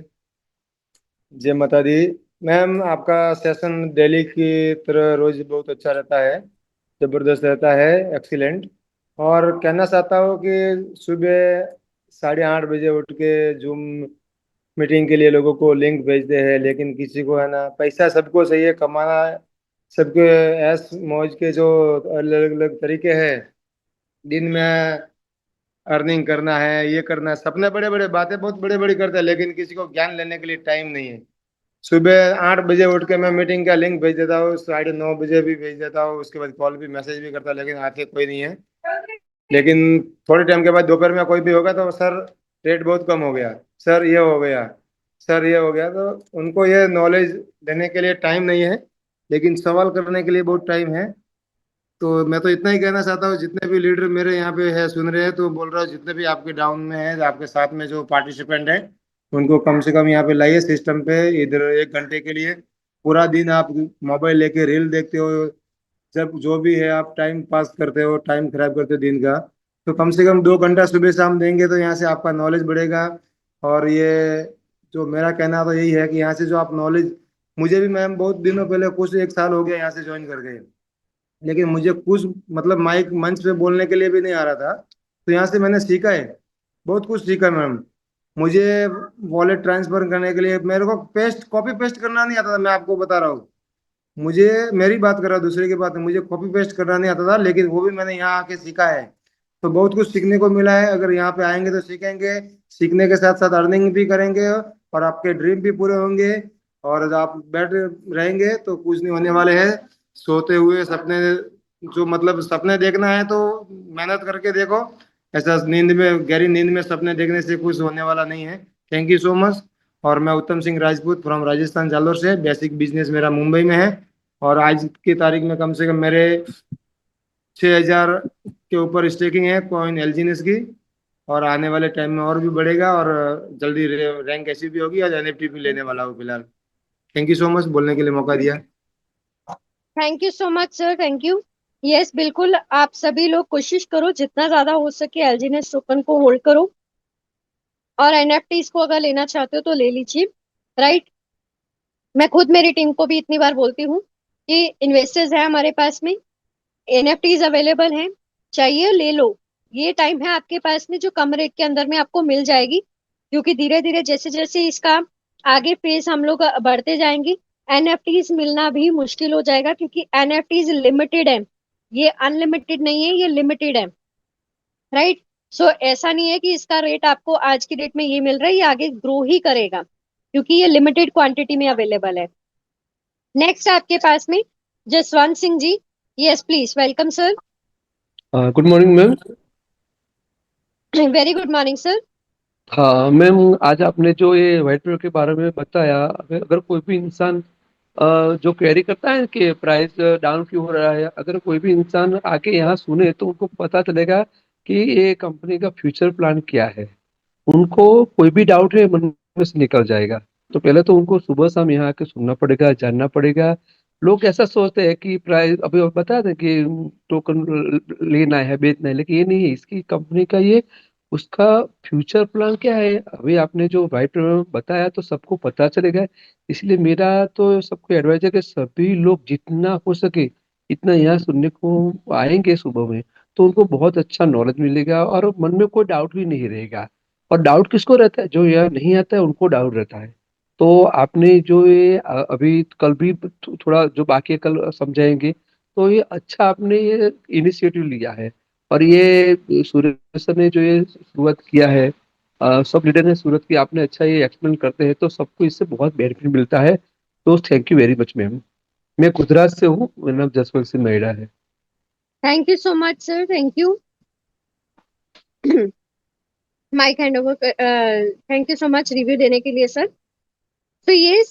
जय माता दी। मैम, आपका सेशन डेली की तरह रोज बहुत अच्छा रहता है, जबरदस्त रहता है, एक्सीलेंट। और कहना चाहता हूँ कि सुबह 8:30 बजे उठ के जूम मीटिंग के लिए लोगों को लिंक भेजते हैं, लेकिन किसी को है ना, पैसा सबको चाहिए कमाना, सबके ऐश मौज के जो अलग अलग तरीके हैं, दिन में अर्निंग करना है, ये करना है, सपने बड़े बड़े, बातें बहुत बड़ी बड़ी करते हैं, लेकिन किसी को ज्ञान लेने के लिए टाइम नहीं है। सुबह 8 बजे उठ के मैं मीटिंग का लिंक भेज देता हूँ, 9:30 बजे भी भेज देता हूँ, उसके बाद कॉल भी मैसेज भी करता हूँ, लेकिन आते कोई नहीं है। लेकिन थोड़े टाइम के बाद दोपहर में कोई भी होगा तो सर रेट बहुत कम हो गया, सर ये हो गया, सर ये हो गया, तो उनको ये नॉलेज देने के लिए टाइम नहीं है, लेकिन सवाल करने के लिए बहुत टाइम है। तो मैं तो इतना ही कहना चाहता हूँ, जितने भी लीडर मेरे यहाँ पे है सुन रहे हैं, तो बोल रहा हूँ जितने भी आपके डाउन में है, आपके साथ में जो पार्टिसिपेंट है, उनको कम से कम यहाँ पे लाइए सिस्टम पे, इधर 1 घंटे के लिए। पूरा दिन आप मोबाइल लेके रील देखते हो, जब जो भी है आप टाइम पास करते हो, टाइम खराब करते हो दिन का, तो कम से कम 2 घंटा सुबह शाम देंगे तो यहाँ से आपका नॉलेज बढ़ेगा। और ये जो मेरा कहना तो यही है कि यहाँ से जो आप नॉलेज, मुझे भी मैम बहुत दिनों पहले, कुछ 1 साल हो गया यहाँ से ज्वाइन कर गए, लेकिन मुझे कुछ मतलब माइक मंच पे बोलने के लिए भी नहीं आ रहा था, तो यहाँ से मैंने सीखा है, बहुत कुछ सीखा मैम। मुझे वॉलेट ट्रांसफर करने के लिए मेरे को कॉपी पेस्ट करना नहीं आता था, मैं आपको बता रहा हूँ। मुझे, मेरी बात कर रहा हूँ, दूसरे की बात है, मुझे कॉपी पेस्ट करना नहीं आता था, लेकिन वो भी मैंने यहाँ आके सीखा है। तो बहुत कुछ सीखने को मिला है, अगर यहाँ पे आएंगे तो सीखेंगे, सीखने के साथ साथ अर्निंग भी करेंगे, और आपके ड्रीम भी पूरे होंगे। और जब आप बैठ रहेंगे तो कुछ नहीं होने वाले हैं, सोते हुए सपने, जो मतलब सपने देखना है तो मेहनत करके देखो, ऐसा नींद में, गहरी नींद में सपने देखने से कुछ होने वाला नहीं है। Thank you so much. और मैं उत्तम सिंह राजपूत फ्रॉम राजस्थान जालोर से, बेसिक बिजनेस मेरा मुंबई में है, और आज की तारीख में कम से कम मेरे 6,000 के ऊपर स्टेकिंग है कॉइन एलजीनेस की, और आने वाले टाइम में और भी बढ़ेगा, और जल्दी रैंक ऐसी भी होगी, आज एनएफटी भी लेने वाला हूँ फिलहाल। थैंक यू सो मच बोलने के लिए मौका दिया। Thank you so much sir, thank you. Yes बिल्कुल, आप सभी लोग कोशिश करो जितना ज्यादा हो सके एलजीनेस टोकन को होल्ड करो, और एनएफटीज को अगर लेना चाहते हो तो ले लीजिए, राइट। मैं खुद मेरी टीम को भी इतनी बार बोलती हूँ कि इन्वेस्टर्स है हमारे पास में, एनएफटीज अवेलेबल हैं, चाहिए ले लो। ये टाइम है आपके पास में जो कम रेट के अंदर में आपको मिल जाएगी, क्योंकि धीरे धीरे जैसे जैसे इसका आगे फेज हम लोग बढ़ते जाएंगे, एनएफटीज मिलना भी मुश्किल हो जाएगा, क्योंकि एनएफटीज लिमिटेड है, ये अनलिमिटेड नहीं है, ये लिमिटेड है, राइट। ऐसा नहीं है कि इसका रेट आपको आज की डेट में ये मिल रहा है, ये आगे ग्रो ही करेगा, क्योंकि ये लिमिटेड क्वांटिटी में अवेलेबल है। नेक्स्ट आपके पास में Jaswant Singh ji, yes please, welcome sir. Good morning ma'am. Very good morning sir. हाँ मैम, आज आपने जो ये व्हाइट पेपर के बारे में बताया, अगर अगर कोई भी इंसान जो क्वेरी करता है कि प्राइस डाउन क्यों हो रहा है, अगर कोई भी इंसान आके यहाँ सुने तो उनको पता चलेगा कि ये कंपनी का फ्यूचर प्लान क्या है। उनको कोई भी डाउट है मन में से निकल जाएगा। तो पहले तो उनको सुबह शाम यहाँ आके सुनना पड़ेगा, जानना पड़ेगा। लोग ऐसा सोचते हैं कि प्राइस अभी आप बता दें कि टोकन लेना है, बेचना है, लेकिन ये नहीं है। इसकी कंपनी का ये उसका फ्यूचर प्लान क्या है, अभी आपने जो वाइट पेपर में बताया तो सबको पता चलेगा। इसलिए मेरा तो सबको एडवाइस है कि सभी लोग जितना हो सके इतना यहाँ सुनने को आएंगे सुबह में, तो उनको बहुत अच्छा नॉलेज मिलेगा और मन में कोई डाउट भी नहीं रहेगा। और डाउट किसको रहता है, जो यह नहीं आता है उनको डाउट रहता है। तो आपने जो ये अभी कल भी थोड़ा जो बाकी है कल समझाएंगे, तो ये अच्छा आपने ये इनिशिएटिव लिया है। और ये सूर्य सर ने जो ये शुरुआत किया है, सब लीडर ने शुरुआत की, आपने अच्छा ये एक्सप्लेन करते हैं तो सबको इससे बहुत बेनिफिट मिलता है। तो thank you very much ma'am. मैं गुजरात से हूँ, मेरा नाम जसवंत सिंह मेहरा है। Thank you so much sir, thank you. Mike hand over. Thank you so much review देने के लिए सर। तो ये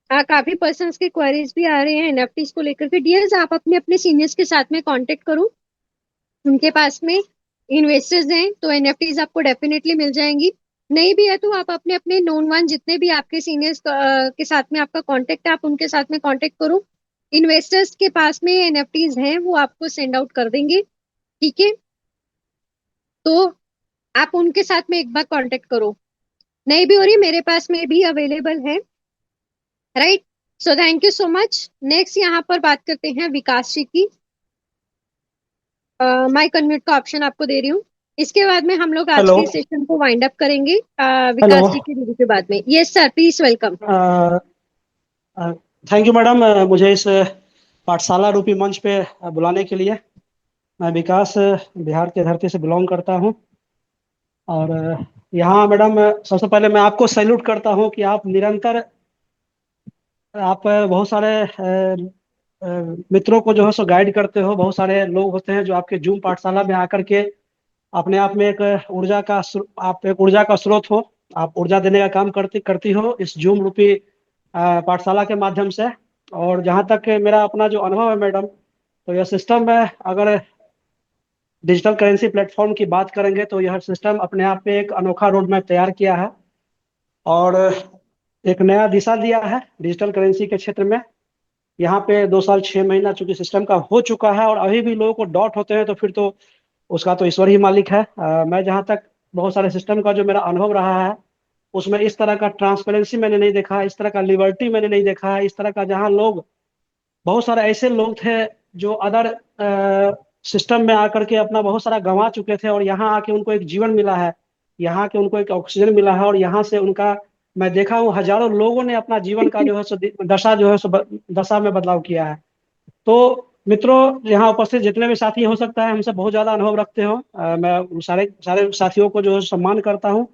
काफी पर्सन्स के क्वेरीज भी आ रहे हैं एनएफटीज को लेकर के। डियर्स, आप अपने अपने सीनियर्स के साथ में कांटेक्ट करो, उनके पास में इन्वेस्टर्स हैं तो एनएफटीज आपको डेफिनेटली मिल जाएंगी। नहीं भी है तो आप अपने अपने नोन वन जितने भी आपके सीनियर्स के साथ में आपका कांटेक्ट है, आप उनके साथ में कांटेक्ट करो। इन्वेस्टर्स के पास में एनएफटीज हैं, वो आपको सेंड आउट कर देंगे। ठीक है, तो आप उनके साथ में एक बार कांटेक्ट करो। नहीं भी हो रही, मेरे पास में भी अवेलेबल है। Right, so thank you so much. Next यहाँ पर बात करते हैं विकास जी की। माइक अनम्यूट का ऑप्शन आपको दे रही हूँ। इसके बाद में हम लोग आज हेलो। के सेशन को वाइंड अप करेंगे हेलो। विकास जी की रिव्यू के बाद में। Yes sir, please welcome. Thank you madam, मुझे इस पाठशाला रूपी मंच पे बुलाने के लिए। मैं विकास बिहार की धरती से बिलोंग करता हूँ। और यहाँ मैडम, सबसे पहले मैं आपको सैल्यूट करता हूँ कि आप निरंतर, आप बहुत सारे मित्रों को जो है सो गाइड करते हो। बहुत सारे लोग होते हैं जो आपके जूम पाठशाला में आकर के अपने आप में एक आप एक ऊर्जा का स्रोत हो। आप ऊर्जा देने का काम करती करती हो इस जूम रूपी पाठशाला के माध्यम से। और जहाँ तक मेरा अपना जो अनुभव है मैडम, तो यह सिस्टम में अगर डिजिटल करेंसी प्लेटफॉर्म की बात करेंगे तो यह सिस्टम अपने आप में एक अनोखा रोड मैप तैयार किया है और एक नया दिशा दिया है डिजिटल करेंसी के क्षेत्र में। यहाँ पे 2 साल 6 महीना चूंकि सिस्टम का हो चुका है और अभी भी लोगों को डाउट होते हैं, तो फिर तो उसका तो ईश्वर ही मालिक है। मैं जहाँ तक बहुत सारे सिस्टम का जो मेरा अनुभव रहा है, उसमें इस तरह का ट्रांसपेरेंसी मैंने नहीं देखा, इस तरह का लिबर्टी मैंने नहीं देखा है, इस तरह का जहाँ लोग, बहुत सारे ऐसे लोग थे जो अदर सिस्टम में आकर के अपना बहुत सारा गंवा चुके थे और यहाँ आके उनको एक जीवन मिला है, यहाँ के उनको एक ऑक्सीजन मिला है। और यहाँ से उनका, मैं देखा हूँ हजारों लोगों ने अपना जीवन का जो है सो दशा जो है सो दशा में बदलाव किया है। तो मित्रों, यहाँ उपस्थित जितने भी साथी हो सकता है हमसे बहुत ज्यादा अनुभव रखते हो, मैं सारे सारे साथियों को जो है सम्मान करता हूँ।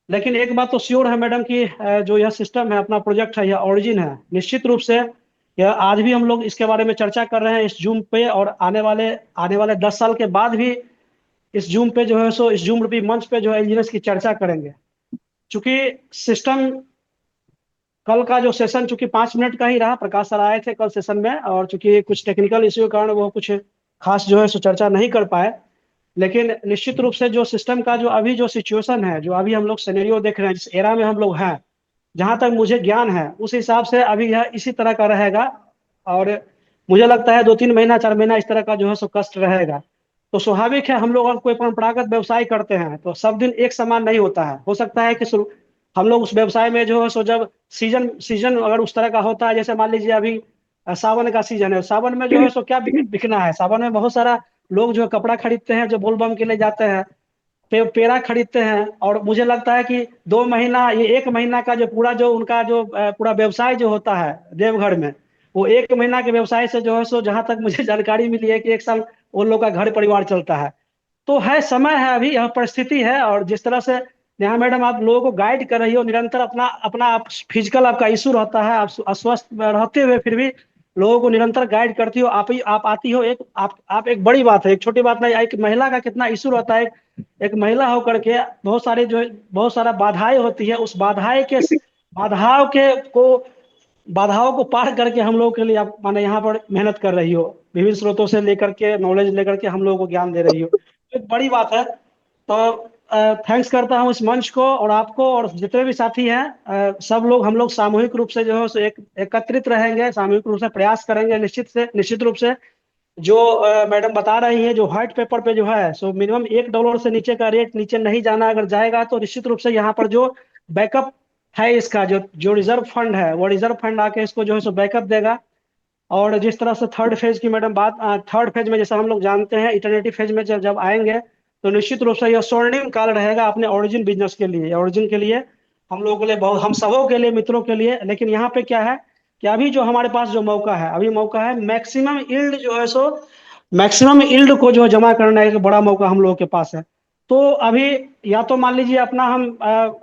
लेकिन एक बात तो श्योर है मैडम कि जो यह सिस्टम है, अपना प्रोजेक्ट है, यह ओरिजिन है। निश्चित रूप से यह आज भी हम लोग इसके बारे में चर्चा कर रहे हैं इस जूम पे, और आने वाले 10 साल के बाद भी इस जूम पे जो है सो, इस जूम रूपी मंच पे जो है इंजीनियर्स की चर्चा करेंगे। चूंकि सिस्टम, कल का जो सेशन चूंकि 5 मिनट का ही रहा, प्रकाश सर आए थे कल सेशन में, और चूंकि कुछ टेक्निकल इश्यू के कारण वो कुछ खास जो है सो चर्चा नहीं कर पाए। लेकिन निश्चित रूप से जो सिस्टम का जो अभी जो सिचुएशन है, जो अभी हम लोग सिनेरियो देख रहे हैं, जिस एरा में हम लोग हैं, जहां तक मुझे ज्ञान है उस हिसाब से अभी यह इसी तरह का रहेगा। और मुझे लगता है 2 3 महीना 4 महीना इस तरह का जो है सो कष्ट रहेगा। तो स्वाभाविक है, हम लोग अगर कोई परंपरागत व्यवसाय करते हैं तो सब दिन एक समान नहीं होता है। हो सकता है कि हम लोग उस व्यवसाय में जो है सो, जब सीजन सीजन अगर उस तरह का होता है, जैसे मान लीजिए अभी सावन का सीजन है, सावन में जो है सो क्या बिकना है, सावन में बहुत सारा लोग जो है कपड़ा खरीदते हैं, जो बोलबम के लिए जाते हैं, पेड़ा खरीदते हैं। और मुझे लगता है कि 2 महीना, ये 1 महीना का जो पूरा जो उनका जो पूरा व्यवसाय जो होता है देवघर में, वो 1 महीना के व्यवसाय से जो है सो, जहां तक मुझे जानकारी मिली है कि 1 साल उन लोग का घर परिवार चलता है। तो है, समय है, अभी यह परिस्थिति है। और जिस तरह से नेहा मैडम आप लोगों को गाइड कर रही हो, निरंतर अपना अपना आप फिजिकल आपका इशू रहता है, आप अस्वस्थ रहते हुए फिर भी लोगों को निरंतर गाइड करती हो, आप आती हो, आप एक बड़ी बात है, एक छोटी बात नहीं। एक महिला का कितना इशू रहता है, एक महिला होकर के बहुत सारा बाधाएं होती है, उस बाधाओं के को बाधाओं को पार करके हम लोगों के लिए आप माने यहाँ पर मेहनत कर रही हो, विभिन्न स्रोतों से लेकर के नॉलेज लेकर के हम लोगों को ज्ञान दे रही हो, तो एक बड़ी बात है। तो थैंक्स करता हूँ इस मंच को और आपको और जितने भी साथी हैं। सब लोग हम लोग सामूहिक रूप से जो है सो एकत्रित रहेंगे, सामूहिक रूप से प्रयास करेंगे, निश्चित रूप से जो मैडम बता रही है, जो व्हाइट पेपर पे जो है सो मिनिमम $1 से नीचे का रेट नीचे नहीं जाना, अगर जाएगा तो निश्चित रूप से यहाँ पर जो बैकअप है इसका जो जो रिजर्व फंड है, वो रिजर्व फंड आके इसको जो है सो बैकअप देगा। और जिस तरह से थर्ड फेज की मैडम बात, थर्ड फेज में जैसा हम लोग जानते हैं, इटर्निटी फेज में जब जब आएंगे तो निश्चित रूप से यह स्वर्णिम काल रहेगा अपने ओरिजिन बिजनेस के लिए, ओरिजिन के लिए, हम लोगों के लिए, बहुत हम सबों के लिए, मित्रों के लिए। लेकिन यहाँ पे क्या है कि अभी जो हमारे पास जो मौका है, अभी मौका है मैक्सिमम यील्ड जो है सो मैक्सिमम यील्ड को जो जमा करने का बड़ा मौका हम लोगों के पास है। तो अभी या तो मान लीजिए अपना हम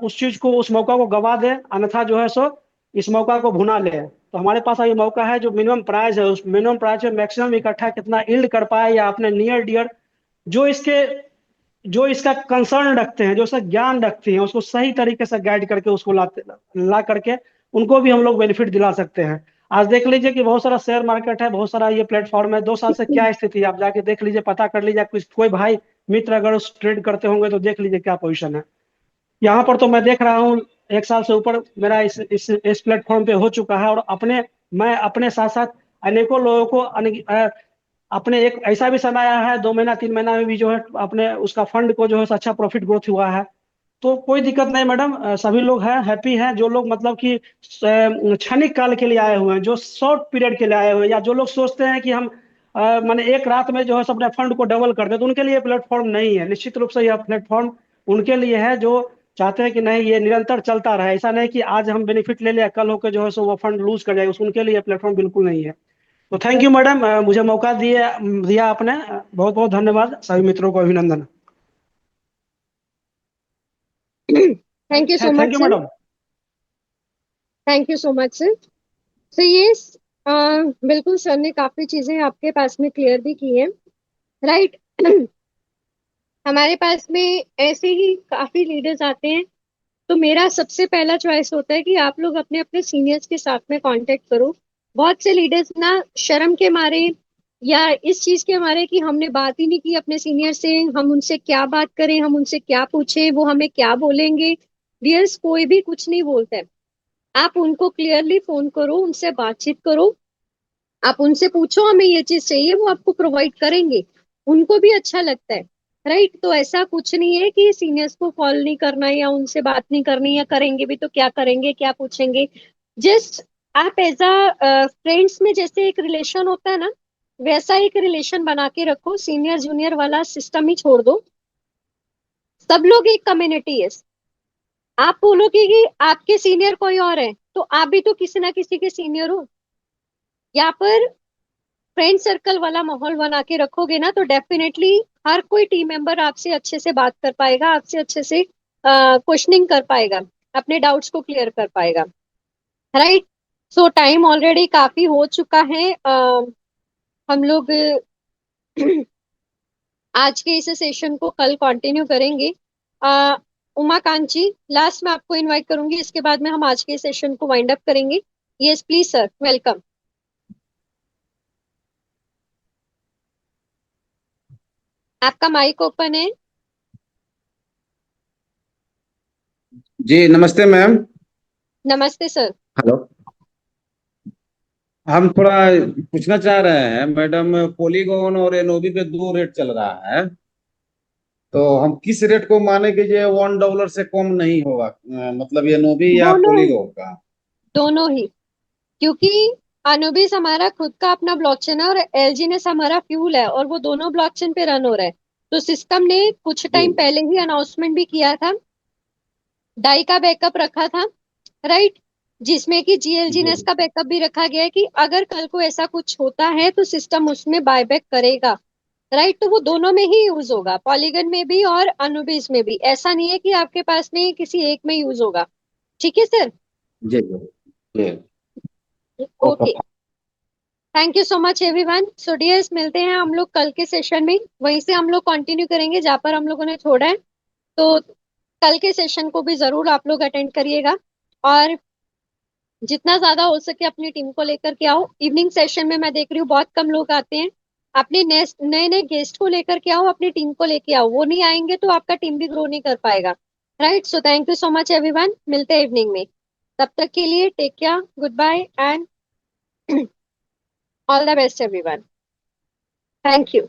उस चीज को, उस मौका को गवा दें, अन्यथा जो है सो इस मौका को भुना ले। तो हमारे पास अभी मौका है, जो मिनिमम प्राइस है उस मिनिमम प्राइस में मैक्सिमम इकट्ठा कितना यील्ड कर पाए, या अपने नियर डियर जो इसके जो इसका कंसर्न रखते हैं, जो इसका ज्ञान रखते हैं, उसको सही तरीके से गाइड करके उसको ला करके उनको भी हम लोग बेनिफिट दिला सकते हैं। आज देख लीजिए कि बहुत सारा शेयर मार्केट है, बहुत सारा ये प्लेटफॉर्म है, 2 साल से क्या स्थिति है आप जाके देख लीजिए, पता कर लीजिए, कुछ कोई भाई मित्र अगर उस ट्रेड करते होंगे तो देख लीजिए क्या पोजीशन है। यहाँ पर तो मैं देख रहा हूँ 1 साल से ऊपर मेरा इस प्लेटफॉर्म पे हो चुका है, और मैं अपने साथ साथ अनेकों लोगों को अपने एक ऐसा भी समय आया है 2 महीना 3 महीना में भी जो है अपने उसका फंड को जो है अच्छा प्रॉफिट ग्रोथ हुआ है। तो कोई दिक्कत नहीं मैडम, सभी लोग हैं, हैप्पी हैं। जो लोग मतलब कि क्षणिक काल के लिए आए हुए हैं, जो शॉर्ट पीरियड के लिए आए हुए हैं, या जो लोग सोचते हैं कि हम माने एक रात में जो है अपने फंड को डबल कर दे, तो उनके लिए प्लेटफॉर्म नहीं है। निश्चित रूप से यह प्लेटफॉर्म उनके लिए है जो चाहते हैं कि नहीं ये निरंतर चलता रहे, ऐसा नहीं कि आज हम बेनिफिट ले लिया कल होकर जो है सो वो फंड लूज कर जाएगा, उनके लिए प्लेटफॉर्म बिल्कुल नहीं है। तो थैंक यू मैडम, मुझे मौका दिया आपने, बहुत बहुत धन्यवाद, सभी मित्रों को अभिनंदन। Thank you so thank much you sir. Madam. Thank you so much sir. So ये बिल्कुल सर ने काफी चीजें आपके पास में क्लियर भी की हैं, राइट। हमारे पास में ऐसे ही काफी लीडर्स आते हैं, तो मेरा सबसे पहला चॉइस होता है कि आप लोग अपने अपने सीनियर्स के साथ में कांटेक्ट करो। बहुत से लीडर्स ना शर्म के मारे या इस चीज के मारे कि हमने बात ही नहीं की अपने सीनियर से, हम उनसे क्या बात करें, हम उनसे क्या पूछें, वो हमें क्या बोलेंगे। डियर्स, कोई भी कुछ नहीं बोलता है। आप उनको क्लियरली फोन करो, उनसे बातचीत करो, आप उनसे पूछो हमें ये चीज चाहिए, वो आपको प्रोवाइड करेंगे, उनको भी अच्छा लगता है, राइट। तो ऐसा कुछ नहीं है कि सीनियर्स को कॉल नहीं करना या उनसे बात नहीं करनी, या करेंगे भी तो क्या करेंगे, क्या पूछेंगे। जस्ट आप एज अ फ्रेंड्स में जैसे एक रिलेशन होता है ना, वैसा एक रिलेशन बना के रखो। सीनियर जूनियर वाला सिस्टम ही छोड़ दो, सब लोग एक कम्युनिटी है। आप बोलोगे कि आपके सीनियर कोई और है, तो आप भी तो किसी ना किसी के सीनियर हो। यहाँ पर फ्रेंड सर्कल वाला माहौल बना के रखोगे ना, तो डेफिनेटली हर कोई टीम मेंबर आपसे अच्छे से बात कर पाएगा, आपसे अच्छे से क्वेश्चनिंग कर पाएगा, अपने डाउट्स को क्लियर कर पाएगा, राइट। सो टाइम ऑलरेडी काफी हो चुका है। हम लोग आज के इस सेशन को कल कंटिन्यू करेंगे। उमाकांत जी, लास्ट में आपको इनवाइट करूंगी, इसके बाद में हम आज के सेशन को वाइंड अप करेंगे। Yes please sir, welcome. आपका माइक ओपन है। जी नमस्ते मैम। नमस्ते सर। हेलो। हम थोड़ा पूछना चाह रहे हैं मैडम, पॉलीगॉन और एनओबी पे 2 रेट चल रहा है, तो हम किस रेट को माने कि ये $1 से कम नहीं होगा, मतलब एनओबी या दोनों ही, पॉलीगॉन का? दोनों ही, क्योंकि अनुबिस हमारा खुद का अपना ब्लॉकचेन है और एलजीनेस हमारा फ्यूल है, और वो दोनों ब्लॉकचेन पे रन हो रहा है। तो सिस्टम ने कुछ जी टाइम पहले ही अनाउंसमेंट भी किया था, डाई का बैकअप रखा था, राइट, जिसमें कि जी जीएलजीनेस का बैकअप भी रखा गया है कि अगर कल को ऐसा कुछ होता है तो सिस्टम उसमें बायबैक करेगा, राइट। तो वो दोनों में ही यूज होगा, पॉलीगन में भी और अनुबिस में भी। ऐसा नहीं है कि आपके पास में किसी एक में यूज होगा। ठीक है सर। जी जी जी। Okay. Okay. Thank you so much everyone. So dears, मिलते हैं हम लोग कल के सेशन में, वहीं से हम लोग कंटिन्यू करेंगे जहाँ पर हम लोगों ने छोड़ा है। तो कल के सेशन को भी जरूर आप लोग अटेंड करिएगा, और जितना ज्यादा हो सके अपनी टीम को लेकर के आओ। इवनिंग सेशन में मैं देख रही हूँ बहुत कम लोग आते हैं। अपने नए नए गेस्ट को लेकर के आओ, अपनी टीम को लेके आओ। वो नहीं आएंगे तो आपका टीम भी ग्रो नहीं कर पाएगा, right. So thank you so much everyone, मिलते हैं इवनिंग में। तब तक के लिए take care, goodbye and all the best everyone. Thank you.